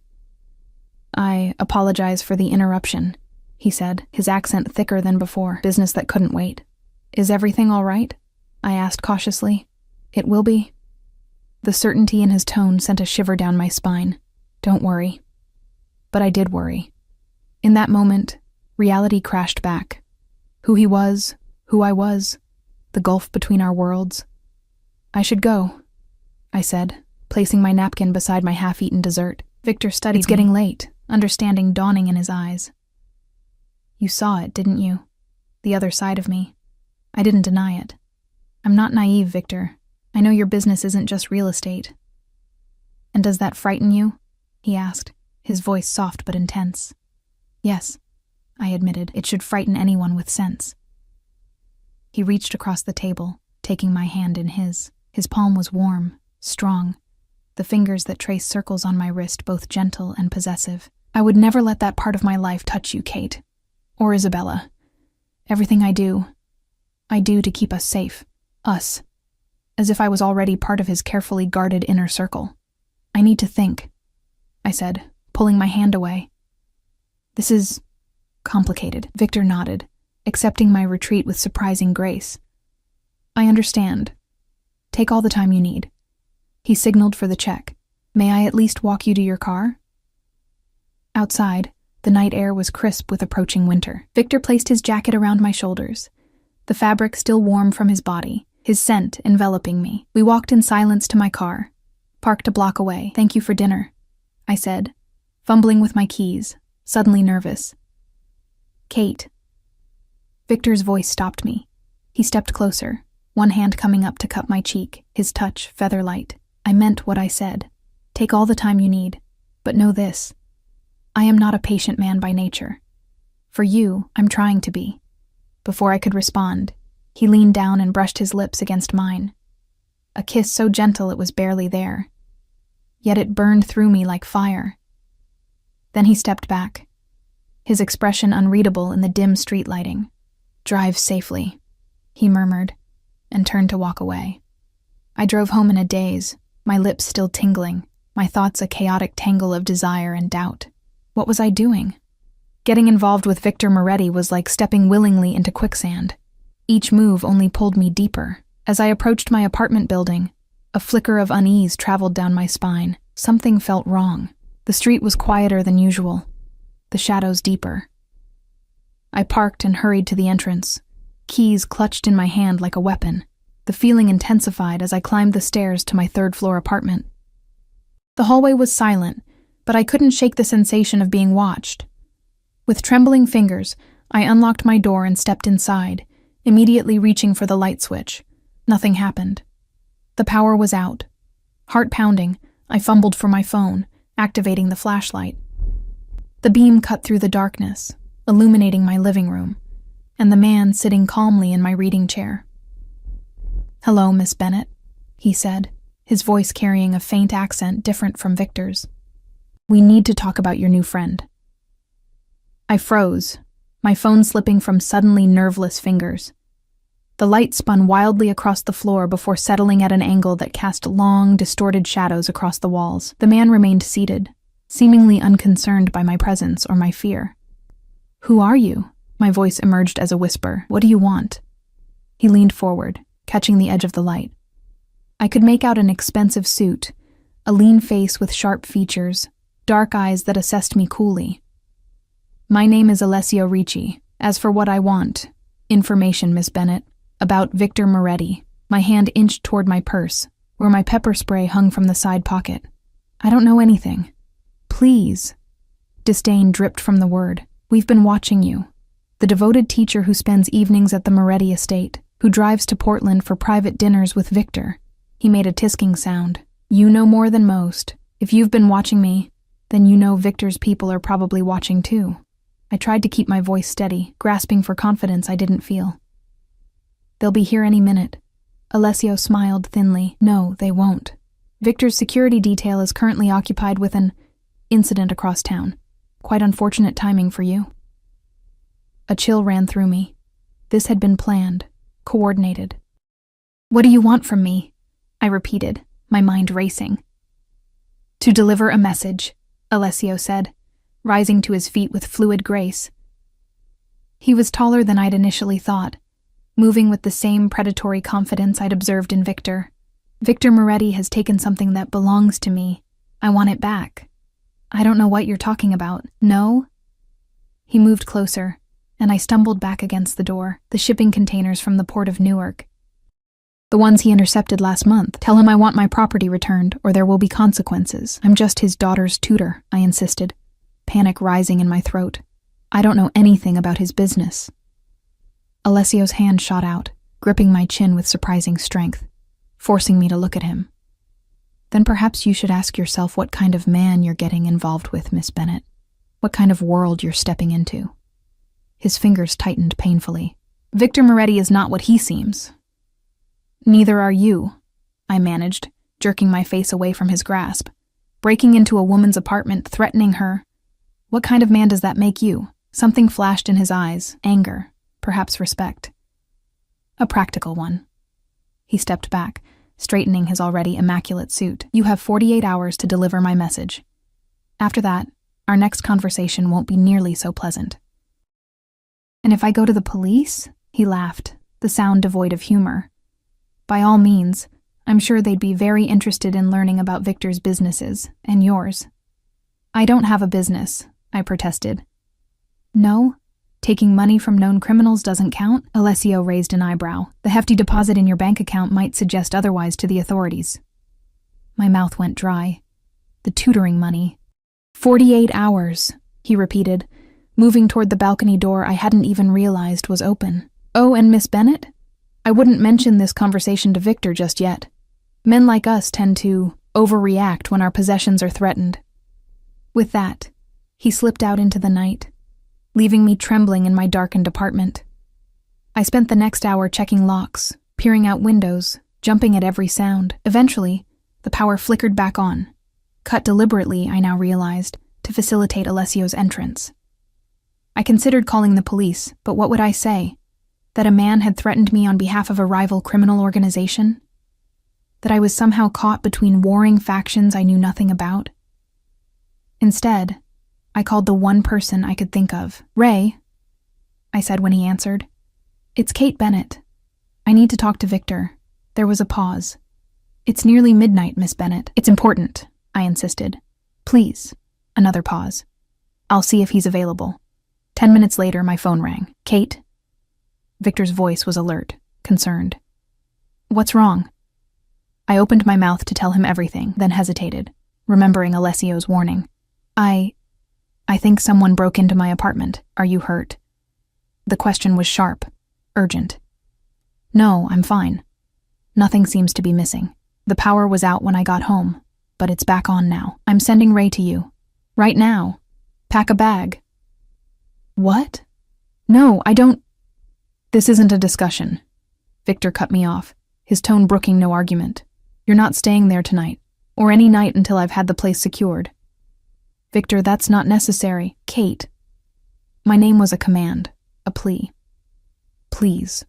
I apologize for the interruption, he said, his accent thicker than before. Business that couldn't wait. Is everything all right? I asked cautiously. It will be. The certainty in his tone sent a shiver down my spine. Don't worry. But I did worry. In that moment, reality crashed back. Who he was, who I was, the gulf between our worlds. I should go, I said, placing my napkin beside my half-eaten dessert. Victor studied me. It's getting late, understanding dawning in his eyes. You saw it, didn't you? The other side of me. I didn't deny it. I'm not naive, Victor. I know your business isn't just real estate. And does that frighten you? He asked, his voice soft but intense. Yes, I admitted. It should frighten anyone with sense. He reached across the table, taking my hand in his. His palm was warm, strong, the fingers that traced circles on my wrist both gentle and possessive. I would never let that part of my life touch you, Kate. Or Isabella. Everything I do to keep us safe. Us. As if I was already part of his carefully guarded inner circle. I need to think, I said, pulling my hand away. This is complicated. Victor nodded, accepting my retreat with surprising grace. I understand. Take all the time you need. He signaled for the check. May I at least walk you to your car? Outside, the night air was crisp with approaching winter. Victor placed his jacket around my shoulders, the fabric still warm from his body, his scent enveloping me. We walked in silence to my car, parked a block away. Thank you for dinner, I said, fumbling with my keys, suddenly nervous. Kate. Victor's voice stopped me. He stepped closer, one hand coming up to cup my cheek, his touch feather-light. I meant what I said. Take all the time you need, but know this. I am not a patient man by nature. For you, I'm trying to be. Before I could respond, he leaned down and brushed his lips against mine. A kiss so gentle it was barely there. Yet it burned through me like fire. Then he stepped back, his expression unreadable in the dim street lighting. Drive safely, he murmured, and turned to walk away. I drove home in a daze, my lips still tingling, my thoughts a chaotic tangle of desire and doubt. What was I doing? Getting involved with Victor Moretti was like stepping willingly into quicksand. Each move only pulled me deeper. As I approached my apartment building, a flicker of unease traveled down my spine. Something felt wrong. The street was quieter than usual, the shadows deeper. I parked and hurried to the entrance, keys clutched in my hand like a weapon. The feeling intensified as I climbed the stairs to my third-floor apartment. The hallway was silent, but I couldn't shake the sensation of being watched. With trembling fingers, I unlocked my door and stepped inside, immediately reaching for the light switch. Nothing happened. The power was out. Heart pounding, I fumbled for my phone, activating the flashlight. The beam cut through the darkness, illuminating my living room, and the man sitting calmly in my reading chair. "Hello, Miss Bennett," he said, his voice carrying a faint accent different from Victor's. "We need to talk about your new friend." I froze, my phone slipping from suddenly nerveless fingers. The light spun wildly across the floor before settling at an angle that cast long, distorted shadows across the walls. The man remained seated, seemingly unconcerned by my presence or my fear. "Who are you?" My voice emerged as a whisper. "What do you want?" He leaned forward, catching the edge of the light. I could make out an expensive suit, a lean face with sharp features, dark eyes that assessed me coolly. "My name is Alessio Ricci. As for what I want, information, Miss Bennett, about Victor Moretti." My hand inched toward my purse, where my pepper spray hung from the side pocket. "I don't know anything." "Please." Disdain dripped from the word. "We've been watching you. The devoted teacher who spends evenings at the Moretti estate, who drives to Portland for private dinners with Victor." He made a tisking sound. "You know more than most. If you've been watching me, then you know Victor's people are probably watching too." I tried to keep my voice steady, grasping for confidence I didn't feel. "They'll be here any minute." Alessio smiled thinly. "No, they won't. Victor's security detail is currently occupied with an incident across town. Quite unfortunate timing for you." A chill ran through me. This had been planned, coordinated. "What do you want from me?" I repeated, my mind racing. "To deliver a message," Alessio said, rising to his feet with fluid grace. He was taller than I'd initially thought, moving with the same predatory confidence I'd observed in Victor. "Victor Moretti has taken something that belongs to me. I want it back." "I don't know what you're talking about." "No?" He moved closer, and I stumbled back against the door. "The shipping containers from the port of Newark. The ones he intercepted last month. Tell him I want my property returned, or there will be consequences." "I'm just his daughter's tutor," I insisted, panic rising in my throat. "I don't know anything about his business." Alessio's hand shot out, gripping my chin with surprising strength. forcing me to look at him. Then perhaps you should ask yourself what kind of man you're getting involved with, Miss Bennet. What kind of world you're stepping into. His fingers tightened painfully. Victor Moretti is not what he seems. Neither are you, I managed, jerking my face away from his grasp. Breaking into a woman's apartment, threatening her. What kind of man does that make you? Something flashed in his eyes, anger, perhaps respect. A practical one. He stepped back, straightening his already immaculate suit. You have 48 hours to deliver my message. After that, our next conversation won't be nearly so pleasant. And if I go to the police? He laughed, the sound devoid of humor. By all means, I'm sure they'd be very interested in learning about Victor's businesses, and yours. I don't have a business, I protested. No? Taking money from known criminals doesn't count? Alessio raised an eyebrow. The hefty deposit in your bank account might suggest otherwise to the authorities. My mouth went dry. The tutoring money. 48 hours, he repeated, moving toward the balcony door I hadn't even realized was open. Oh, and Miss Bennet? I wouldn't mention this conversation to Victor just yet. Men like us tend to overreact when our possessions are threatened. With that, he slipped out into the night, leaving me trembling in my darkened apartment. I spent the next hour checking locks, peering out windows, jumping at every sound. Eventually, the power flickered back on, cut deliberately, I now realized, to facilitate Alessio's entrance. I considered calling the police, but what would I say? That a man had threatened me on behalf of a rival criminal organization? That I was somehow caught between warring factions I knew nothing about? Instead, I called the one person I could think of. Ray, I said when he answered. It's Kate Bennet. I need to talk to Victor. There was a pause. It's nearly midnight, Miss Bennet. It's important, I insisted. Please. Another pause. I'll see if he's available. 10 minutes later, my phone rang. Kate? Victor's voice was alert, concerned. What's wrong? I opened my mouth to tell him everything, then hesitated, remembering Alessio's warning. I think someone broke into my apartment. Are you hurt? The question was sharp, urgent. No, I'm fine. Nothing seems to be missing. The power was out when I got home, but it's back on now. I'm sending Ray to you. Right now. Pack a bag. What? No, I don't. This isn't a discussion. Victor cut me off, his tone brooking no argument. You're not staying there tonight, or any night until I've had the place secured. Victor, that's not necessary. Kate. My name was a command, a plea. Please.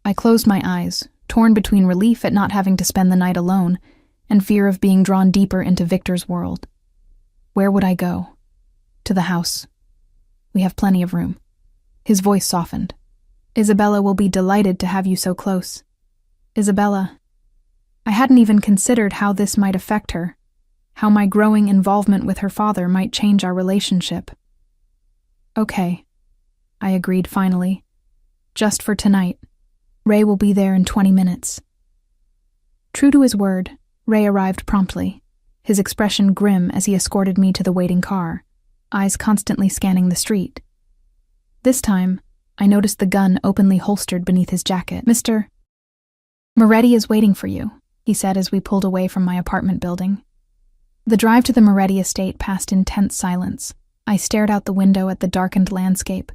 I closed my eyes, torn between relief at not having to spend the night alone and fear of being drawn deeper into Victor's world. Where would I go? To the house. We have plenty of room. His voice softened. Isabella will be delighted to have you so close. Isabella. I hadn't even considered how this might affect her, how my growing involvement with her father might change our relationship. Okay, I agreed finally. Just for tonight. Ray will be there in 20 minutes. True to his word, Ray arrived promptly, his expression grim as he escorted me to the waiting car, eyes constantly scanning the street. This time, I noticed the gun openly holstered beneath his jacket. Mr. Moretti is waiting for you, he said as we pulled away from my apartment building. The drive to the Moretti estate passed in tense silence. I stared out the window at the darkened landscape,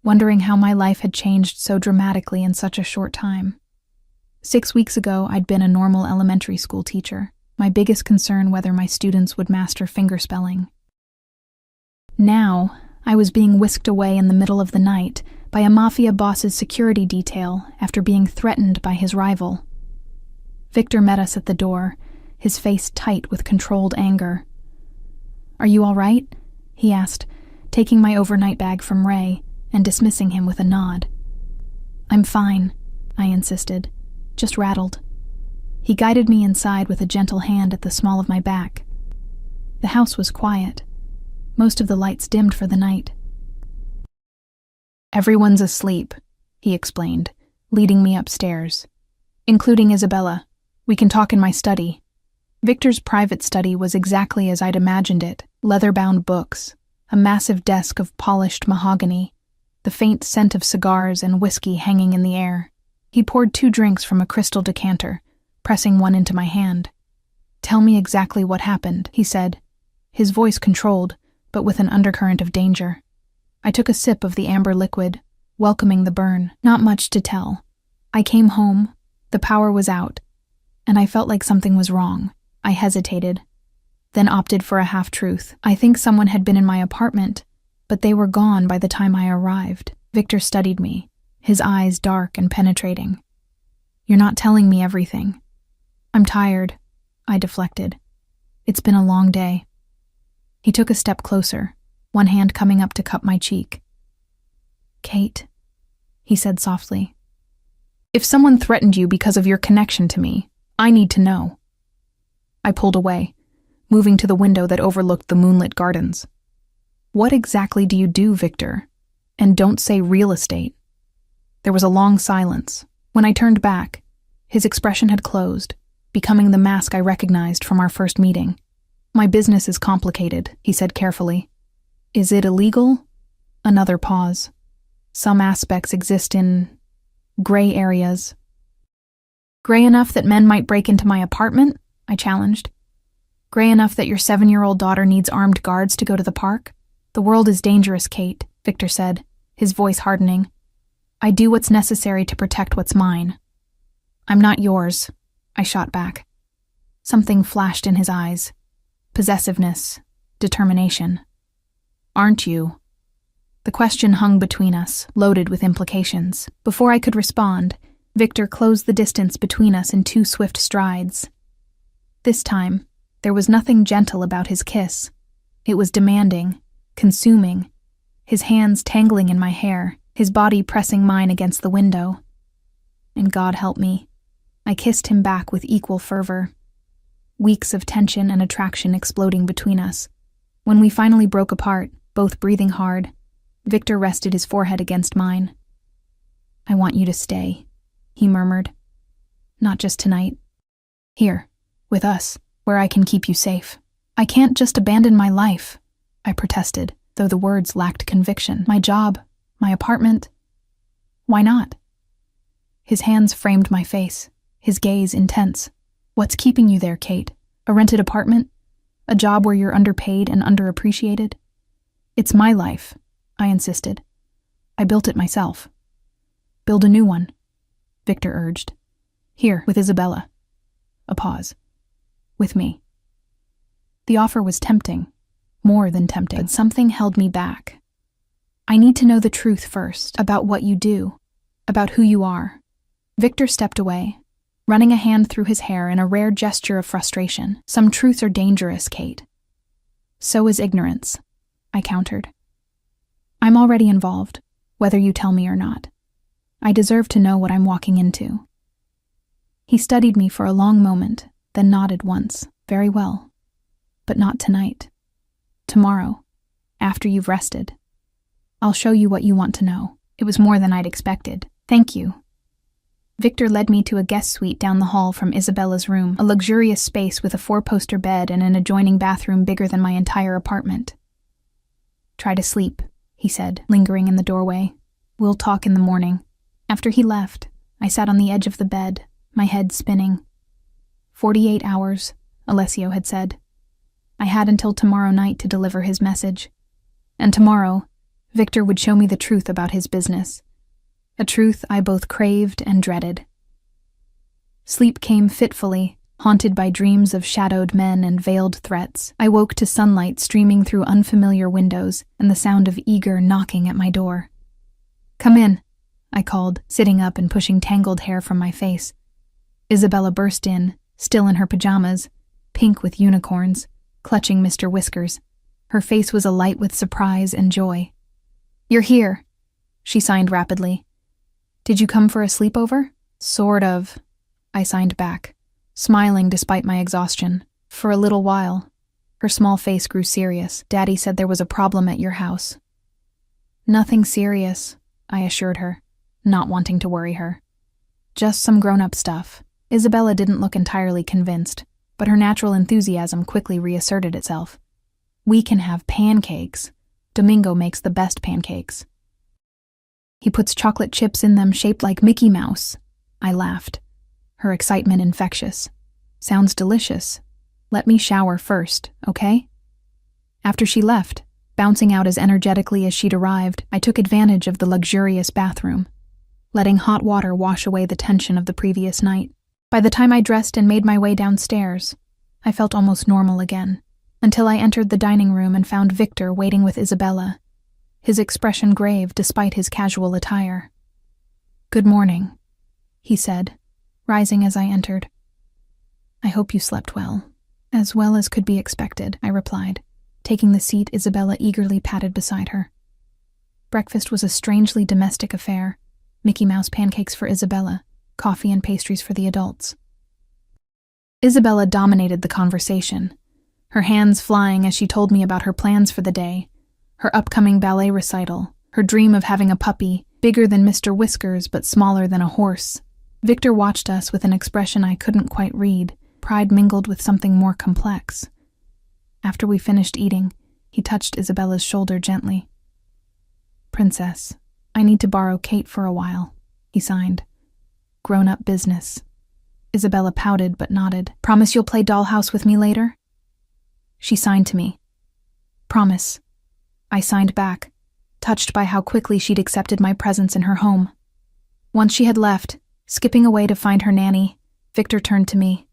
wondering how my life had changed so dramatically in such a short time. 6 weeks ago, I'd been a normal elementary school teacher, my biggest concern whether my students would master fingerspelling. Now, I was being whisked away in the middle of the night by a Mafia boss's security detail after being threatened by his rival. Victor met us at the door, his face tight with controlled anger. Are you all right? He asked, taking my overnight bag from Ray and dismissing him with a nod. I'm fine, I insisted, just rattled. He guided me inside with a gentle hand at the small of my back. The house was quiet, most of the lights dimmed for the night. Everyone's asleep, he explained, leading me upstairs, including Isabella. We can talk in my study. Victor's private study was exactly as I'd imagined it, leather-bound books, a massive desk of polished mahogany, the faint scent of cigars and whiskey hanging in the air. He poured 2 drinks from a crystal decanter, pressing one into my hand. "Tell me exactly what happened," he said, his voice controlled, but with an undercurrent of danger. I took a sip of the amber liquid, welcoming the burn. "Not much to tell. I came home, the power was out, and I felt like something was wrong." I hesitated, then opted for a half-truth. "I think someone had been in my apartment, but they were gone by the time I arrived." Victor studied me, his eyes dark and penetrating. "You're not telling me everything." "I'm tired," I deflected. "It's been a long day." He took a step closer, one hand coming up to cup my cheek. "Kate," he said softly, "if someone threatened you because of your connection to me, I need to know." I pulled away, moving to the window that overlooked the moonlit gardens. "What exactly do you do, Victor? And don't say real estate." There was a long silence. When I turned back, his expression had closed, becoming the mask I recognized from our first meeting. "My business is complicated," he said carefully. "Is it illegal?" Another pause. "Some aspects exist in gray areas." "Gray enough that men might break into my apartment?" I challenged. "Gray enough that your 7-year-old daughter needs armed guards to go to the park?" "The world is dangerous, Kate," Victor said, his voice hardening. "I do what's necessary to protect what's mine." "I'm not yours," I shot back. Something flashed in his eyes. Possessiveness, determination. "Aren't you?" The question hung between us, loaded with implications. Before I could respond, Victor closed the distance between us in 2 swift strides. This time, there was nothing gentle about his kiss. It was demanding, consuming, his hands tangling in my hair, his body pressing mine against the window. And God help me, I kissed him back with equal fervor. Weeks of tension and attraction exploding between us. When we finally broke apart, both breathing hard, Victor rested his forehead against mine. "I want you to stay," he murmured. "Not just tonight. Here, with us, where I can keep you safe." "I can't just abandon my life," I protested, though the words lacked conviction. "My job, my apartment. Why not?" His hands framed my face, his gaze intense. "What's keeping you there, Kate? A rented apartment? A job where you're underpaid and underappreciated?" "It's my life," I insisted. "I built it myself." "Build a new one," Victor urged. "Here, with Isabella." A pause. "With me." The offer was tempting, more than tempting, but something held me back. "I need to know the truth first, about what you do, about who you are." Victor stepped away, running a hand through his hair in a rare gesture of frustration. "Some truths are dangerous, Kate." "So is ignorance," I countered. "I'm already involved, whether you tell me or not. I deserve to know what I'm walking into." He studied me for a long moment, then nodded once. "Very well. But not tonight. Tomorrow, after you've rested. I'll show you what you want to know." It was more than I'd expected. "Thank you." Victor led me to a guest suite down the hall from Isabella's room, a luxurious space with a 4-poster bed and an adjoining bathroom bigger than my entire apartment. "Try to sleep," he said, lingering in the doorway. "We'll talk in the morning." After he left, I sat on the edge of the bed, my head spinning. 48 hours, Alessio had said. I had until tomorrow night to deliver his message. And tomorrow, Victor would show me the truth about his business. A truth I both craved and dreaded. Sleep came fitfully, haunted by dreams of shadowed men and veiled threats. I woke to sunlight streaming through unfamiliar windows and the sound of eager knocking at my door. "Come in," I called, sitting up and pushing tangled hair from my face. Isabella burst in, still in her pajamas, pink with unicorns, clutching Mr. Whiskers. Her face was alight with surprise and joy. "You're here," she signed rapidly. "Did you come for a sleepover?" "Sort of," I signed back, smiling despite my exhaustion. "For a little while." Her small face grew serious. "Daddy said there was a problem at your house." "Nothing serious," I assured her, not wanting to worry her. "Just some grown-up stuff." Isabella didn't look entirely convinced, but her natural enthusiasm quickly reasserted itself. "We can have pancakes. Domingo makes the best pancakes." "He puts chocolate chips in them shaped like Mickey Mouse," I laughed. her excitement infectious. Sounds delicious. Let me shower first, okay? After she left, bouncing out as energetically as she'd arrived, I took advantage of the luxurious bathroom, letting hot water wash away the tension of the previous night. By the time I dressed and made my way downstairs, I felt almost normal again, until I entered the dining room and found Victor waiting with Isabella, his expression grave despite his casual attire. "Good morning," he said, rising as I entered. "I hope you slept well." "As well as could be expected," I replied, taking the seat Isabella eagerly patted beside her. Breakfast was a strangely domestic affair: Mickey Mouse pancakes for Isabella, coffee and pastries for the adults. Isabella dominated the conversation, her hands flying as she told me about her plans for the day, her upcoming ballet recital, her dream of having a puppy, bigger than Mr. Whiskers but smaller than a horse. Victor watched us with an expression I couldn't quite read, pride mingled with something more complex. After we finished eating, he touched Isabella's shoulder gently. "Princess, I need to borrow Kate for a while," he signed. "Grown-up business." Isabella pouted but nodded. "Promise you'll play dollhouse with me later?" She signed to me. "Promise." I signed back, touched by how quickly she'd accepted my presence in her home. Once she had left, skipping away to find her nanny, Victor turned to me.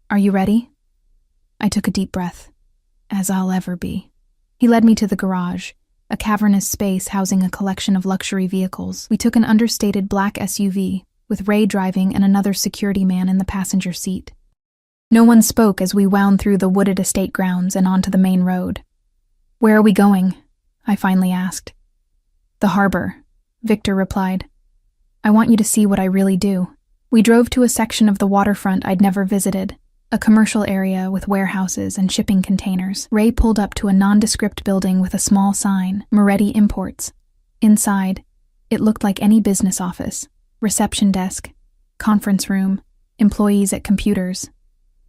"Are you ready?" I took a deep breath. "As I'll ever be." He led me to the garage, a cavernous space housing a collection of luxury vehicles. We took an understated black SUV, with Ray driving and another security man in the passenger seat. No one spoke as we wound through the wooded estate grounds and onto the main road. "Where are we going?" I finally asked. "The harbor," Victor replied. "I want you to see what I really do." We drove to a section of the waterfront I'd never visited, a commercial area with warehouses and shipping containers. Ray pulled up to a nondescript building with a small sign, Moretti Imports. Inside, it looked like any business office: reception desk, conference room, employees at computers.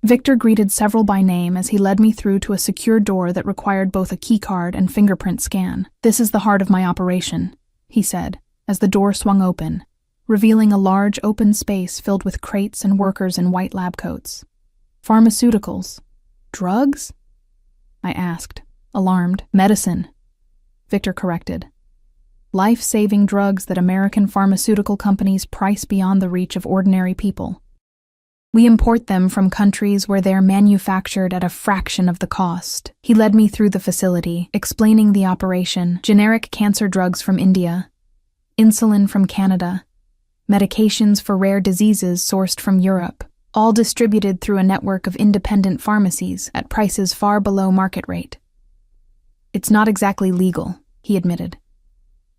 Victor greeted several by name as he led me through to a secure door that required both a keycard and fingerprint scan. "This is the heart of my operation," he said, as the door swung open, revealing a large open space filled with crates and workers in white lab coats. "Pharmaceuticals? Drugs?" I asked, alarmed. "Medicine," Victor corrected. "Life-saving drugs that American pharmaceutical companies price beyond the reach of ordinary people. We import them from countries where they're manufactured at a fraction of the cost." He led me through the facility, explaining the operation: generic cancer drugs from India, insulin from Canada, medications for rare diseases sourced from Europe, all distributed through a network of independent pharmacies at prices far below market rate. "It's not exactly legal," he admitted.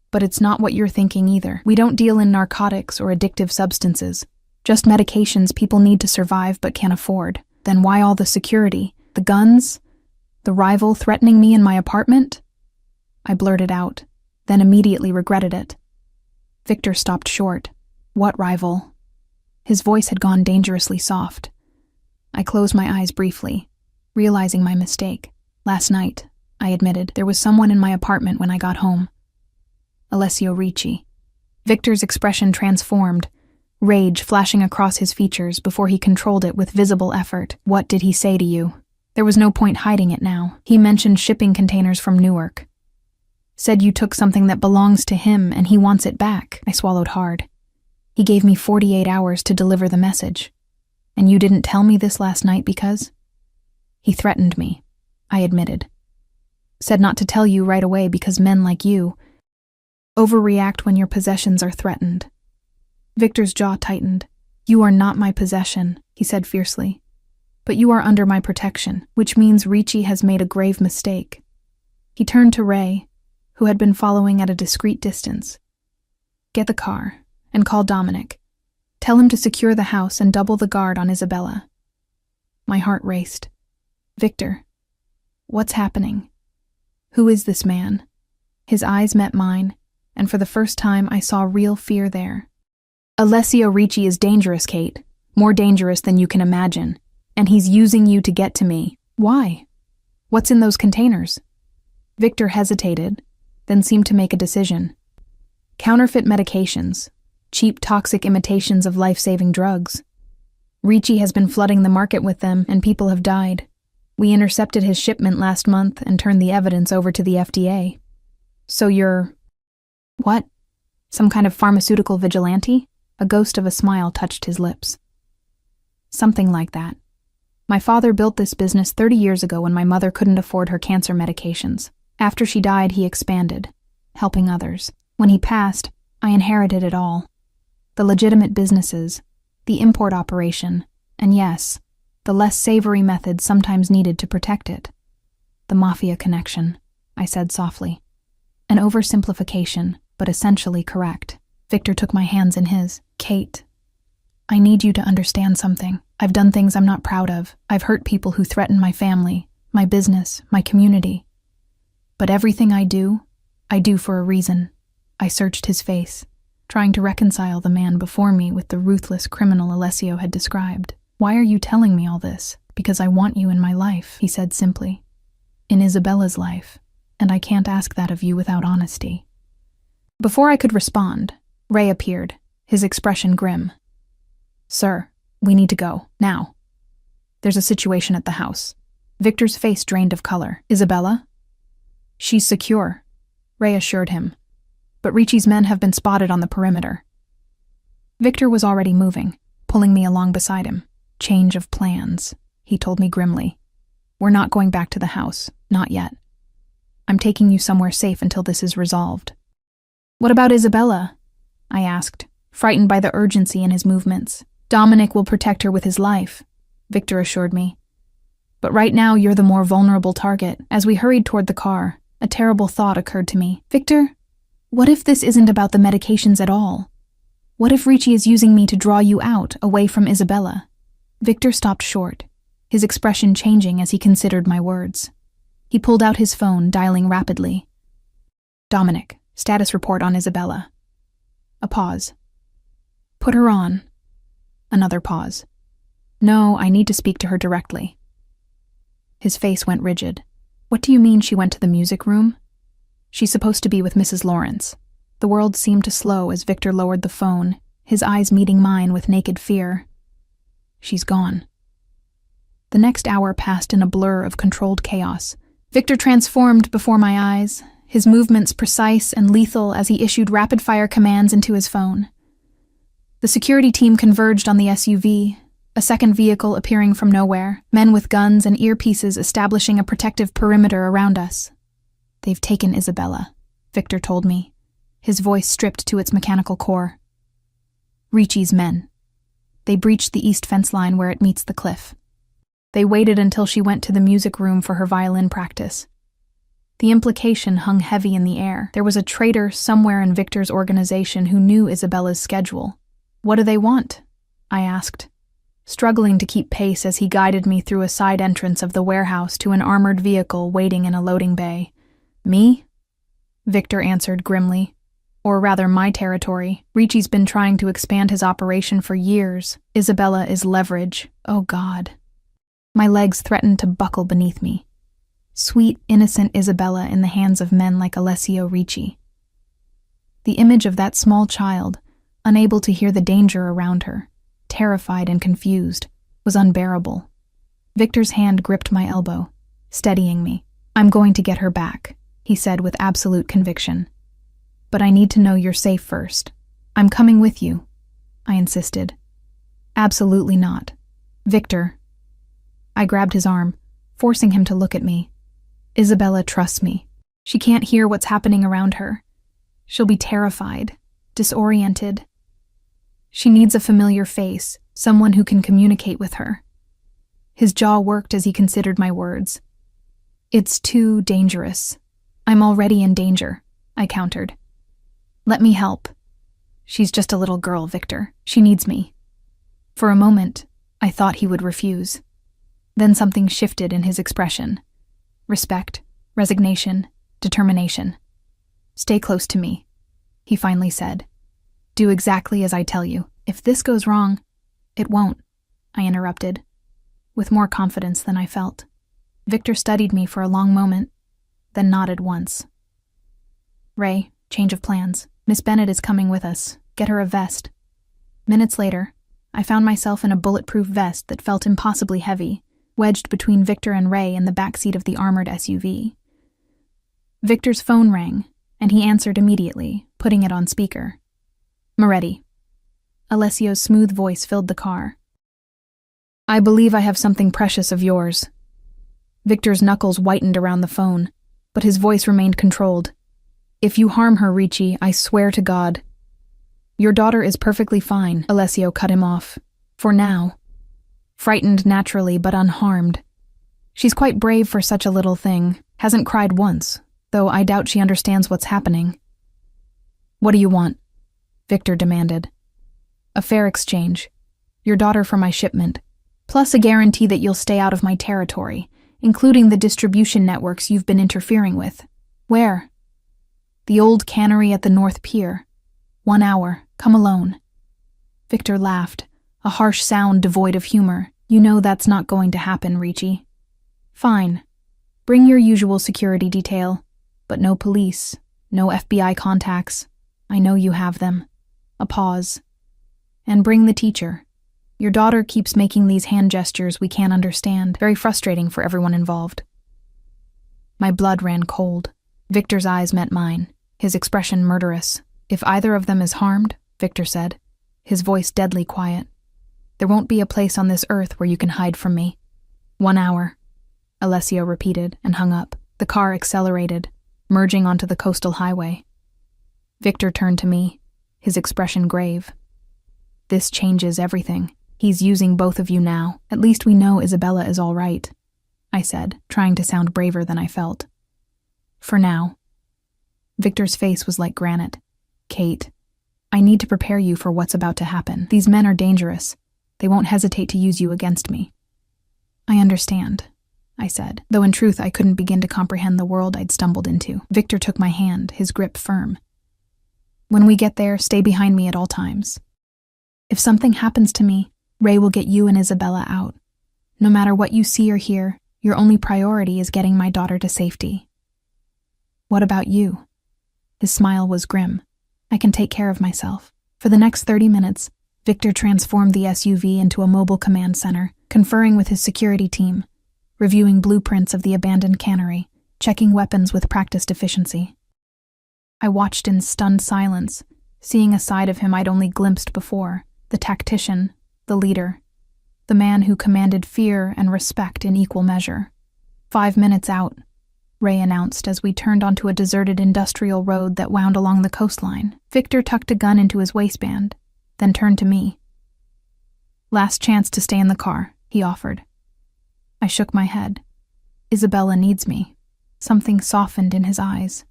"But it's not what you're thinking either. We don't deal in narcotics or addictive substances, just medications people need to survive but can't afford." "Then why all the security? The guns? The rival threatening me in my apartment?" I blurted out, then immediately regretted it. Victor stopped short. "What rival?" His voice had gone dangerously soft. I closed my eyes briefly, realizing my mistake. "Last night," I admitted, "there was someone in my apartment when I got home." "Alessio Ricci." Victor's expression transformed, rage flashing across his features before he controlled it with visible effort. "What did he say to you?" There was no point hiding it now. "He mentioned shipping containers from Newark. Said you took something that belongs to him and he wants it back." I swallowed hard. "He gave me 48 hours to deliver the message. And you didn't tell me this last night because?" "He threatened me," I admitted. "Said not to tell you right away because men like you overreact when your possessions are threatened." Victor's jaw tightened. "You are not my possession," he said fiercely. "But you are under my protection, which means Ricci has made a grave mistake." He turned to Ray, who had been following at a discreet distance. "Get the car and call Dominic. Tell him to secure the house and double the guard on Isabella." My heart raced. "Victor, what's happening? Who is this man?" His eyes met mine, and for the first time I saw real fear there. "Alessio Ricci is dangerous, Kate. More dangerous than you can imagine. And he's using you to get to me." "Why? What's in those containers?" Victor hesitated, then seemed to make a decision. "Counterfeit medications. Cheap, toxic imitations of life-saving drugs." Ricci has been flooding the market with them, and people have died. We intercepted his shipment last month and turned the evidence over to the FDA. So you're... What? Some kind of pharmaceutical vigilante? A ghost of a smile touched his lips. Something like that. My father built this business 30 years ago when my mother couldn't afford her cancer medications. After she died, he expanded, helping others. When he passed, I inherited it all. The legitimate businesses, the import operation, and yes, the less savory methods sometimes needed to protect it. The Mafia connection, I said softly. An oversimplification, but essentially correct. Victor took my hands in his. Kate, I need you to understand something. I've done things I'm not proud of. I've hurt people who threaten my family, my business, my community. But everything I do for a reason. I searched his face, trying to reconcile the man before me with the ruthless criminal Alessio had described. Why are you telling me all this? Because I want you in my life, he said simply. In Isabella's life, and I can't ask that of you without honesty. Before I could respond, Ray appeared, his expression grim. Sir, we need to go, now. There's a situation at the house. Victor's face drained of color. Isabella? She's secure, Ray assured him. But Ricci's men have been spotted on the perimeter. Victor was already moving, pulling me along beside him. Change of plans, he told me grimly. We're not going back to the house, not yet. I'm taking you somewhere safe until this is resolved. What about Isabella? I asked, frightened by the urgency in his movements. Dominic will protect her with his life, Victor assured me. But right now you're the more vulnerable target. As we hurried toward the car, a terrible thought occurred to me. Victor, what if this isn't about the medications at all? What if Ricci is using me to draw you out, away from Isabella? Victor stopped short, his expression changing as he considered my words. He pulled out his phone, dialing rapidly. Dominic, status report on Isabella. A pause. Put her on. Another pause. No, I need to speak to her directly. His face went rigid. What do you mean she went to the music room? She's supposed to be with Mrs. Lawrence. The world seemed to slow as Victor lowered the phone, his eyes meeting mine with naked fear. She's gone. The next hour passed in a blur of controlled chaos. Victor transformed before my eyes, his movements precise and lethal as he issued rapid-fire commands into his phone. The security team converged on the SUV, a second vehicle appearing from nowhere, men with guns and earpieces establishing a protective perimeter around us. They've taken Isabella, Victor told me, his voice stripped to its mechanical core. Ricci's men. They breached the east fence line where it meets the cliff. They waited until she went to the music room for her violin practice. The implication hung heavy in the air. There was a traitor somewhere in Victor's organization who knew Isabella's schedule. What do they want? I asked, struggling to keep pace as he guided me through a side entrance of the warehouse to an armored vehicle waiting in a loading bay. Me? Victor answered grimly. Or rather, my territory. Ricci's been trying to expand his operation for years. Isabella is leverage. Oh God. My legs threatened to buckle beneath me. Sweet, innocent Isabella in the hands of men like Alessio Ricci. The image of that small child, unable to hear the danger around her, terrified and confused, was unbearable. Victor's hand gripped my elbow, steadying me. I'm going to get her back, he said with absolute conviction. But I need to know you're safe first. I'm coming with you, I insisted. Absolutely not. Victor. I grabbed his arm, forcing him to look at me. Isabella trusts me. She can't hear what's happening around her. She'll be terrified, disoriented. She needs a familiar face, someone who can communicate with her. His jaw worked as he considered my words. It's too dangerous. I'm already in danger, I countered. Let me help. She's just a little girl, Victor. She needs me. For a moment, I thought he would refuse. Then something shifted in his expression. Respect, resignation, determination. Stay close to me, he finally said. Do exactly as I tell you. If this goes wrong, it won't, I interrupted, with more confidence than I felt. Victor studied me for a long moment, then nodded once. Ray, change of plans. Miss Bennett is coming with us. Get her a vest. Minutes later, I found myself in a bulletproof vest that felt impossibly heavy, wedged between Victor and Ray in the backseat of the armored SUV. Victor's phone rang, and he answered immediately, putting it on speaker. "Moretti." Alessio's smooth voice filled the car. "I believe I have something precious of yours." Victor's knuckles whitened around the phone, but his voice remained controlled. "If you harm her, Ricci, I swear to God." "Your daughter is perfectly fine," Alessio cut him off. "For now. Frightened naturally, but unharmed. She's quite brave for such a little thing, hasn't cried once, though I doubt she understands what's happening." "What do you want?" Victor demanded. "A fair exchange. Your daughter for my shipment, plus a guarantee that you'll stay out of my territory, including the distribution networks you've been interfering with." "Where?" "The old cannery at the North Pier. 1 hour. Come alone." Victor laughed, a harsh sound devoid of humor. "You know that's not going to happen, Ricci." "Fine. Bring your usual security detail, but no police, no FBI contacts. I know you have them." A pause. "And bring the teacher. Your daughter keeps making these hand gestures we can't understand. Very frustrating for everyone involved." My blood ran cold. Victor's eyes met mine, his expression murderous. "If either of them is harmed," Victor said, his voice deadly quiet, "there won't be a place on this earth where you can hide from me." 1 hour, Alessio repeated and hung up. The car accelerated, merging onto the coastal highway. Victor turned to me, his expression grave. "This changes everything. He's using both of you now. At least we know Isabella is all right," I said, trying to sound braver than I felt. "For now." Victor's face was like granite. "Kate, I need to prepare you for what's about to happen. These men are dangerous. They won't hesitate to use you against me." "I understand," I said, though in truth I couldn't begin to comprehend the world I'd stumbled into. Victor took my hand, his grip firm. "When we get there, stay behind me at all times. If something happens to me, Ray will get you and Isabella out. No matter what you see or hear, your only priority is getting my daughter to safety." "What about you?" His smile was grim. "I can take care of myself." For the next 30 minutes, Victor transformed the SUV into a mobile command center, conferring with his security team, reviewing blueprints of the abandoned cannery, checking weapons with practiced efficiency. I watched in stunned silence, seeing a side of him I'd only glimpsed before, the tactician, the leader, the man who commanded fear and respect in equal measure. 5 minutes out, Ray announced as we turned onto a deserted industrial road that wound along the coastline. Victor tucked a gun into his waistband, then turned to me. "Last chance to stay in the car," he offered. I shook my head. "Isabella needs me." Something softened in his eyes.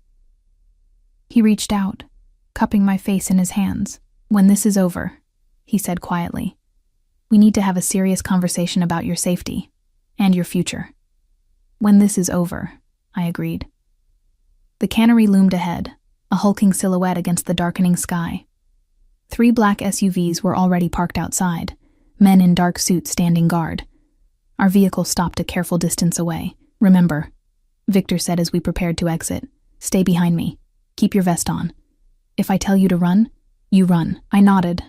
He reached out, cupping my face in his hands. "When this is over," he said quietly, "we need to have a serious conversation about your safety and your future." "When this is over," I agreed. The cannery loomed ahead, a hulking silhouette against the darkening sky. 3 black SUVs were already parked outside, men in dark suits standing guard. Our vehicle stopped a careful distance away. "Remember," Victor said as we prepared to exit, "stay behind me. Keep your vest on. If I tell you to run, you run." I nodded,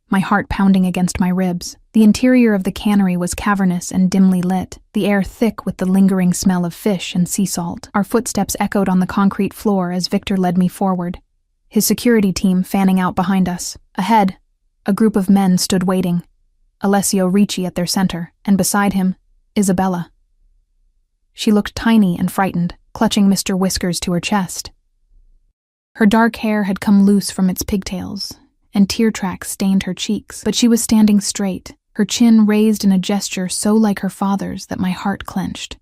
my heart pounding against my ribs. The interior of the cannery was cavernous and dimly lit, the air thick with the lingering smell of fish and sea salt. Our footsteps echoed on the concrete floor as Victor led me forward, his security team fanning out behind us. Ahead, a group of men stood waiting, Alessio Ricci at their center, and beside him, Isabella. She looked tiny and frightened, clutching Mr. Whiskers to her chest. Her dark hair had come loose from its pigtails, and tear tracks stained her cheeks, but she was standing straight, her chin raised in a gesture so like her father's that my heart clenched.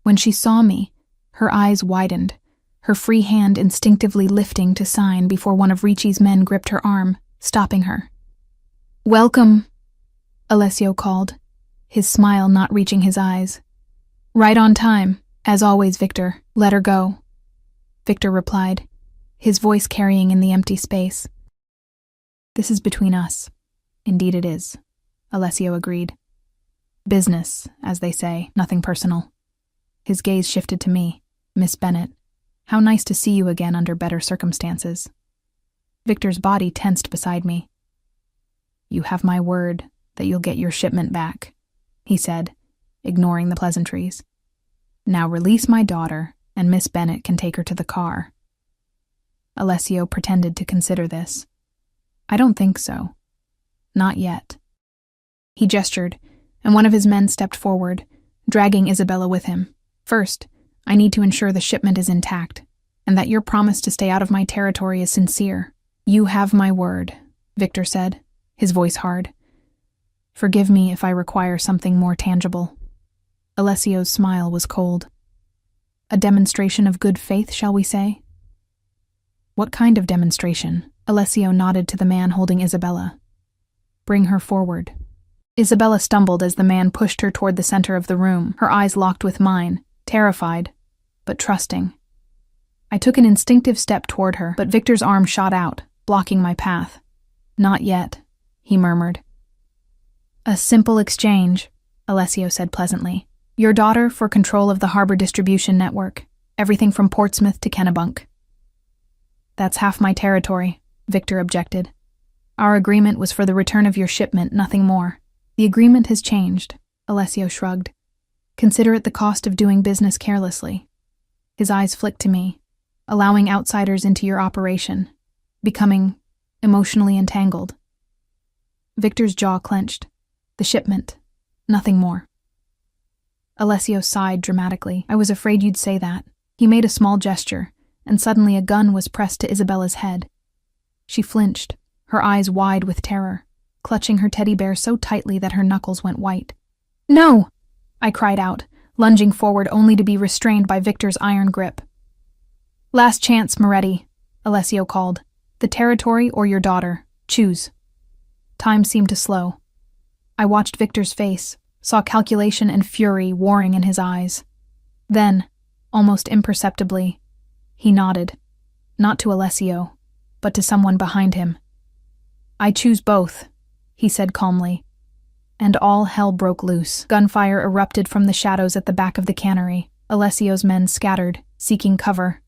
When she saw me, her eyes widened, her free hand instinctively lifting to sign before one of Ricci's men gripped her arm, stopping her. "Welcome," Alessio called, his smile not reaching his eyes. "Right on time. As always, Victor. Let her go," Victor replied, his voice carrying in the empty space. "This is between us." "Indeed it is," Alessio agreed. "Business, as they say, nothing personal." His gaze shifted to me. "Miss Bennett, how nice to see you again under better circumstances." Victor's body tensed beside me. "You have my word that you'll get your shipment back," he said, ignoring the pleasantries. "Now release my daughter, and Miss Bennet can take her to the car." Alessio pretended to consider this. "I don't think so. Not yet." He gestured, and one of his men stepped forward, dragging Isabella with him. "First, I need to ensure the shipment is intact, and that your promise to stay out of my territory is sincere." "You have my word," Victor said, his voice hard. "Forgive me if I require something more tangible." Alessio's smile was cold. "A demonstration of good faith, shall we say?" "What kind of demonstration?" Alessio nodded to the man holding Isabella. "Bring her forward." Isabella stumbled as the man pushed her toward the center of the room, her eyes locked with mine, terrified, but trusting. I took an instinctive step toward her, but Victor's arm shot out, blocking my path. "Not yet," he murmured. "A simple exchange," Alessio said pleasantly. "Your daughter for control of the harbor distribution network, everything from Portsmouth to Kennebunk." "That's half my territory," Victor objected. "Our agreement was for the return of your shipment, nothing more." "The agreement has changed," Alessio shrugged. "Consider it the cost of doing business carelessly." His eyes flicked to me, allowing outsiders into your operation, becoming emotionally entangled. Victor's jaw clenched. "The shipment, nothing more." Alessio sighed dramatically. "I was afraid you'd say that." He made a small gesture, and suddenly a gun was pressed to Isabella's head. She flinched, her eyes wide with terror, clutching her teddy bear so tightly that her knuckles went white. "No!" I cried out, lunging forward only to be restrained by Victor's iron grip. "Last chance, Moretti," Alessio called. "The territory or your daughter. Choose." Time seemed to slow. I watched Victor's face, saw calculation and fury warring in his eyes. Then, almost imperceptibly, he nodded, not to Alessio, but to someone behind him. "I choose both," he said calmly. And all hell broke loose. Gunfire erupted from the shadows at the back of the cannery. Alessio's men scattered, seeking cover.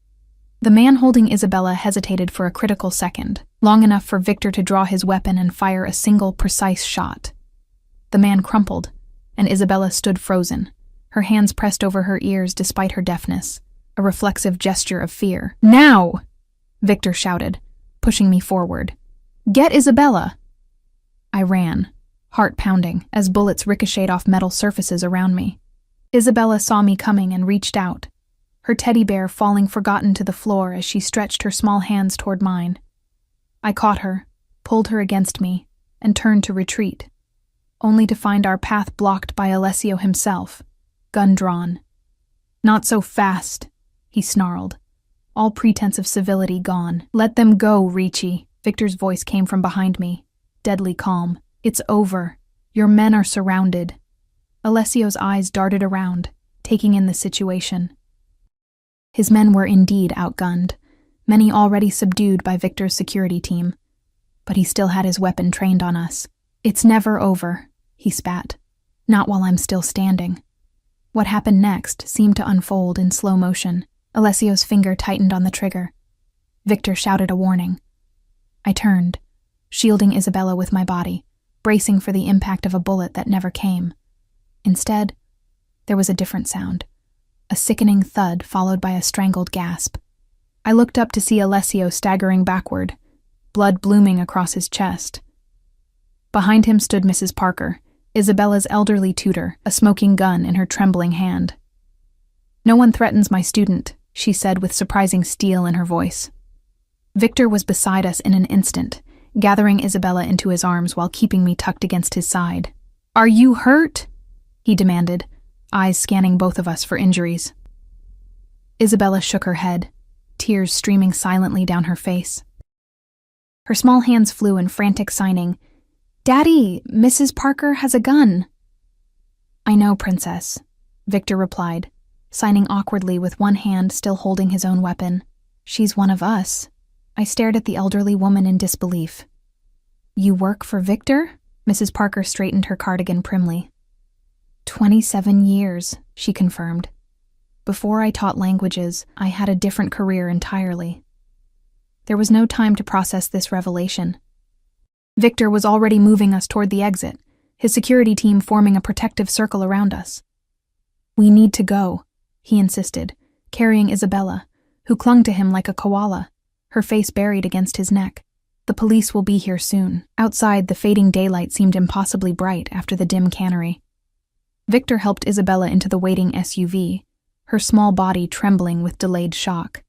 The man holding Isabella hesitated for a critical second, long enough for Victor to draw his weapon and fire a single, precise shot. The man crumpled, and Isabella stood frozen, her hands pressed over her ears despite her deafness, a reflexive gesture of fear. "Now!" Victor shouted, pushing me forward. "Get Isabella!" I ran, heart pounding, as bullets ricocheted off metal surfaces around me. Isabella saw me coming and reached out, her teddy bear falling forgotten to the floor as she stretched her small hands toward mine. I caught her, pulled her against me, and turned to retreat, only to find our path blocked by Alessio himself, gun drawn. "Not so fast," he snarled, all pretense of civility gone. "Let them go, Ricci." Victor's voice came from behind me, deadly calm. "It's over. Your men are surrounded." Alessio's eyes darted around, taking in the situation. His men were indeed outgunned, many already subdued by Victor's security team. But he still had his weapon trained on us. "It's never over," he spat. "Not while I'm still standing." What happened next seemed to unfold in slow motion. Alessio's finger tightened on the trigger. Victor shouted a warning. I turned, shielding Isabella with my body, bracing for the impact of a bullet that never came. Instead, there was a different sound, a sickening thud followed by a strangled gasp. I looked up to see Alessio staggering backward, blood blooming across his chest. Behind him stood Mrs. Parker, Isabella's elderly tutor, a smoking gun in her trembling hand. "No one threatens my student," she said with surprising steel in her voice. Victor was beside us in an instant, gathering Isabella into his arms while keeping me tucked against his side. "Are you hurt?" he demanded, eyes scanning both of us for injuries. Isabella shook her head, tears streaming silently down her face. Her small hands flew in frantic signing. "Daddy, Mrs. Parker has a gun." "I know, Princess," Victor replied, signing awkwardly with one hand still holding his own weapon. "She's one of us." I stared at the elderly woman in disbelief. "You work for Victor?" Mrs. Parker straightened her cardigan primly. 27 years, she confirmed. "Before I taught languages, I had a different career entirely." There was no time to process this revelation. Victor was already moving us toward the exit, his security team forming a protective circle around us. "We need to go," he insisted, carrying Isabella, who clung to him like a koala, her face buried against his neck. "The police will be here soon." Outside, the fading daylight seemed impossibly bright after the dim cannery. Victor helped Isabella into the waiting SUV, her small body trembling with delayed shock.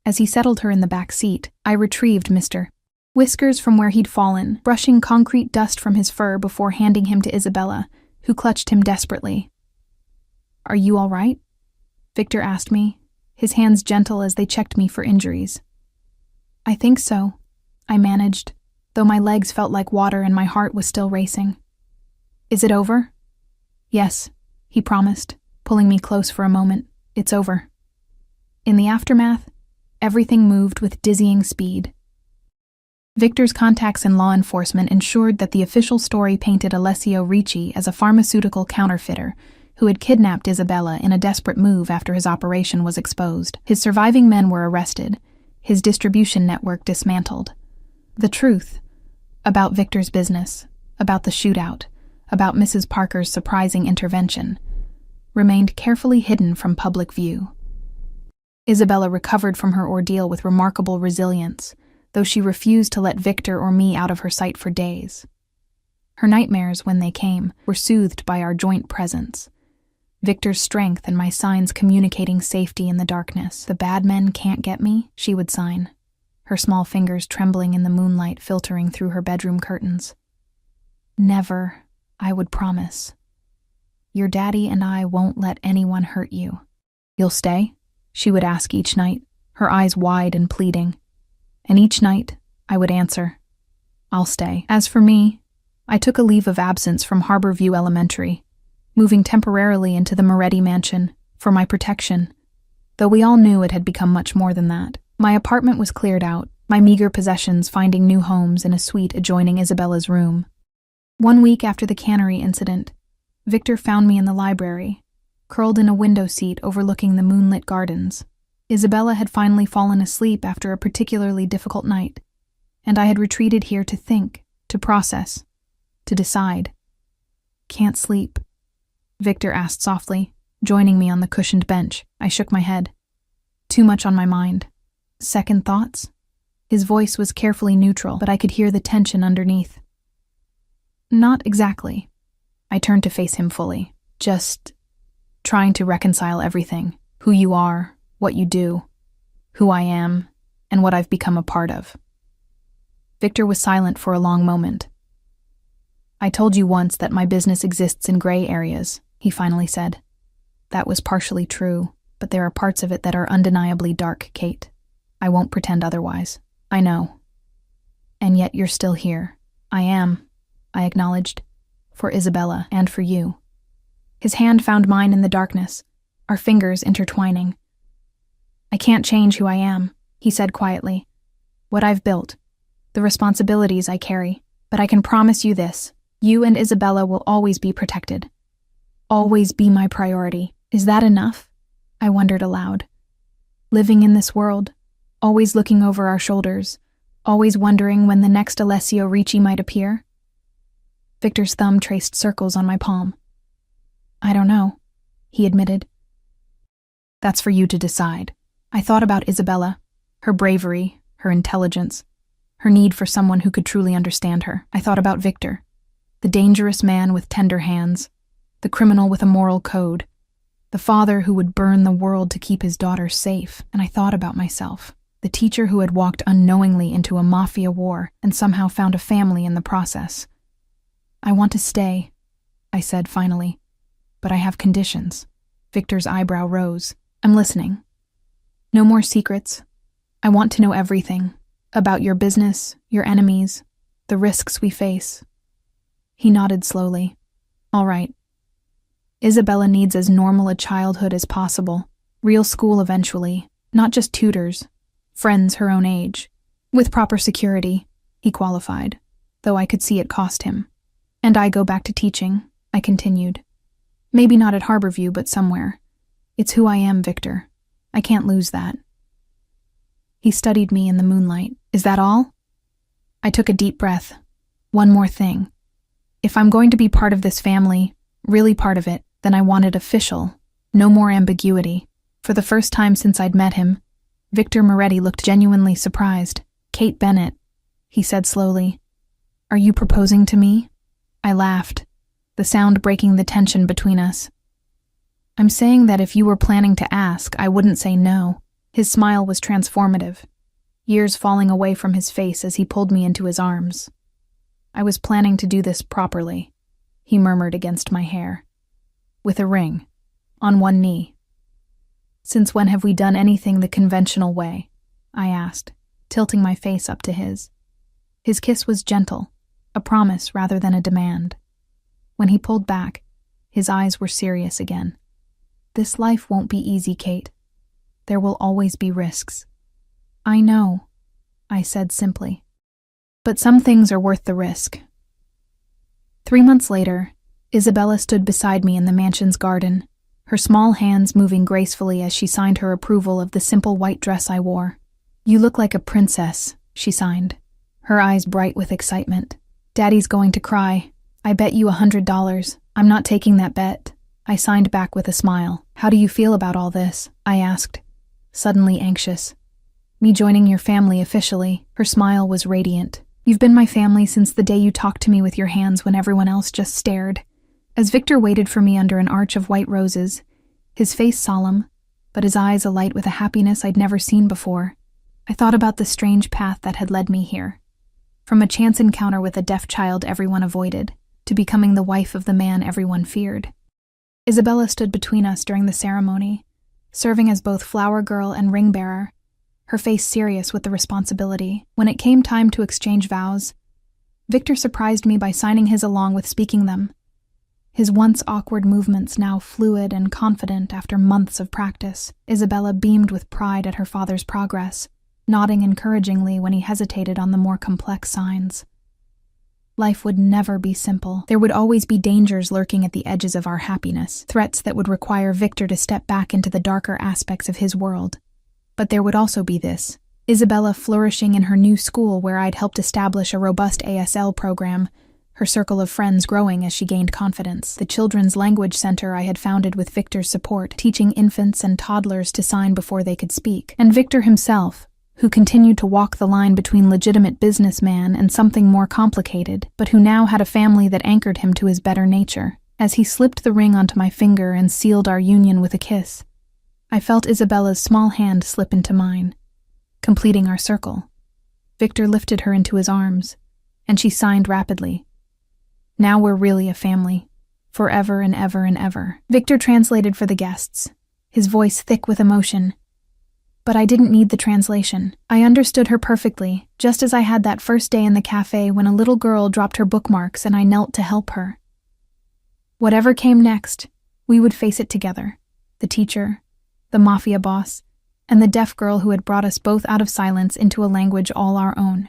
As he settled her in the back seat, I retrieved Mr. Whiskers from where he'd fallen, brushing concrete dust from his fur before handing him to Isabella, who clutched him desperately. "Are you all right?" Victor asked me, his hands gentle as they checked me for injuries. "I think so," I managed, though my legs felt like water and my heart was still racing. "Is it over?" "Yes," he promised, pulling me close for a moment. "It's over." In the aftermath, everything moved with dizzying speed. Victor's contacts in law enforcement ensured that the official story painted Alessio Ricci as a pharmaceutical counterfeiter who had kidnapped Isabella in a desperate move after his operation was exposed. His surviving men were arrested, his distribution network dismantled. The truth about Victor's business, about the shootout, about Mrs. Parker's surprising intervention, remained carefully hidden from public view. Isabella recovered from her ordeal with remarkable resilience, though she refused to let Victor or me out of her sight for days. Her nightmares, when they came, were soothed by our joint presence. Victor's strength and my signs communicating safety in the darkness. "The bad men can't get me," she would sign, her small fingers trembling in the moonlight filtering through her bedroom curtains. "Never," I would promise. "Your daddy and I won't let anyone hurt you." "You'll stay?" she would ask each night, her eyes wide and pleading. And each night, I would answer, "I'll stay." As for me, I took a leave of absence from Harborview Elementary, moving temporarily into the Moretti mansion for my protection, though we all knew it had become much more than that. My apartment was cleared out, my meager possessions finding new homes in a suite adjoining Isabella's room. 1 week after the cannery incident, Victor found me in the library, curled in a window seat overlooking the moonlit gardens. Isabella had finally fallen asleep after a particularly difficult night, and I had retreated here to think, to process, to decide. "Can't sleep?" Victor asked softly, joining me on the cushioned bench. I shook my head. "Too much on my mind. Second thoughts?" His voice was carefully neutral, but I could hear the tension underneath. "Not exactly." I turned to face him fully. "Just trying to reconcile everything. Who you are, what you do, who I am, and what I've become a part of." Victor was silent for a long moment. "I told you once that my business exists in gray areas," he finally said. "That was partially true, but there are parts of it that are undeniably dark, Kate. I won't pretend otherwise. I know. And yet you're still here." "I am," I acknowledged, "for Isabella and for you." His hand found mine in the darkness, our fingers intertwining. "I can't change who I am," he said quietly. "What I've built, the responsibilities I carry, but I can promise you this. You and Isabella will always be protected. Always be my priority." "Is that enough?" I wondered aloud. Living in this world, always looking over our shoulders, always wondering when the next Alessio Ricci might appear? Victor's thumb traced circles on my palm. "I don't know," he admitted. "That's for you to decide." I thought about Isabella, her bravery, her intelligence, her need for someone who could truly understand her. I thought about Victor, the dangerous man with tender hands, the criminal with a moral code, the father who would burn the world to keep his daughter safe. And I thought about myself, the teacher who had walked unknowingly into a Mafia war and somehow found a family in the process. "I want to stay," I said finally, "but I have conditions." Victor's eyebrow rose. "I'm listening." "No more secrets. I want to know everything, about your business, your enemies, the risks we face." He nodded slowly. "All right. Isabella needs as normal a childhood as possible, real school eventually, not just tutors, friends her own age, with proper security," he qualified, though I could see it cost him. "And I go back to teaching," I continued. "Maybe not at Harborview, but somewhere. It's who I am, Victor. I can't lose that." He studied me in the moonlight. "Is that all?" I took a deep breath. One more thing. If I'm going to be part of this family, really part of it, then I want it official. No more ambiguity. For the first time since I'd met him, Victor Moretti looked genuinely surprised. Kate Bennett, he said slowly. Are you proposing to me? I laughed, the sound breaking the tension between us. I'm saying that if you were planning to ask, I wouldn't say no. His smile was transformative, years falling away from his face as he pulled me into his arms. I was planning to do this properly, he murmured against my hair. With a ring, on one knee. Since when have we done anything the conventional way? I asked, tilting my face up to his. His kiss was gentle, a promise rather than a demand. When he pulled back, his eyes were serious again. This life won't be easy, Kate. There will always be risks. I know, I said simply. But some things are worth the risk. 3 months later, Isabella stood beside me in the mansion's garden, her small hands moving gracefully as she signed her approval of the simple white dress I wore. You look like a princess, she signed, her eyes bright with excitement. Daddy's going to cry. I bet you $100. I'm not taking that bet. I signed back with a smile. How do you feel about all this? I asked, suddenly anxious. Me joining your family officially. Her smile was radiant. You've been my family since the day you talked to me with your hands when everyone else just stared. As Victor waited for me under an arch of white roses, his face solemn, but his eyes alight with a happiness I'd never seen before, I thought about the strange path that had led me here. From a chance encounter with a deaf child everyone avoided, to becoming the wife of the man everyone feared. Isabella stood between us during the ceremony, serving as both flower girl and ring bearer, her face serious with the responsibility. When it came time to exchange vows, Victor surprised me by signing his along with speaking them. His once awkward movements now fluid and confident after months of practice. Isabella beamed with pride at her father's progress, nodding encouragingly when he hesitated on the more complex signs. Life would never be simple. There would always be dangers lurking at the edges of our happiness, threats that would require Victor to step back into the darker aspects of his world. But there would also be this, Isabella flourishing in her new school where I'd helped establish a robust ASL program, her circle of friends growing as she gained confidence, the Children's Language Center I had founded with Victor's support, teaching infants and toddlers to sign before they could speak, and Victor himself, who continued to walk the line between legitimate businessman and something more complicated, but who now had a family that anchored him to his better nature. As he slipped the ring onto my finger and sealed our union with a kiss, I felt Isabella's small hand slip into mine, completing our circle. Victor lifted her into his arms, and she signed rapidly. Now we're really a family, forever and ever and ever. Victor translated for the guests, his voice thick with emotion. But I didn't need the translation. I understood her perfectly, just as I had that first day in the cafe when a little girl dropped her bookmarks and I knelt to help her. Whatever came next, we would face it together. The teacher, the Mafia boss, and the deaf girl who had brought us both out of silence into a language all our own.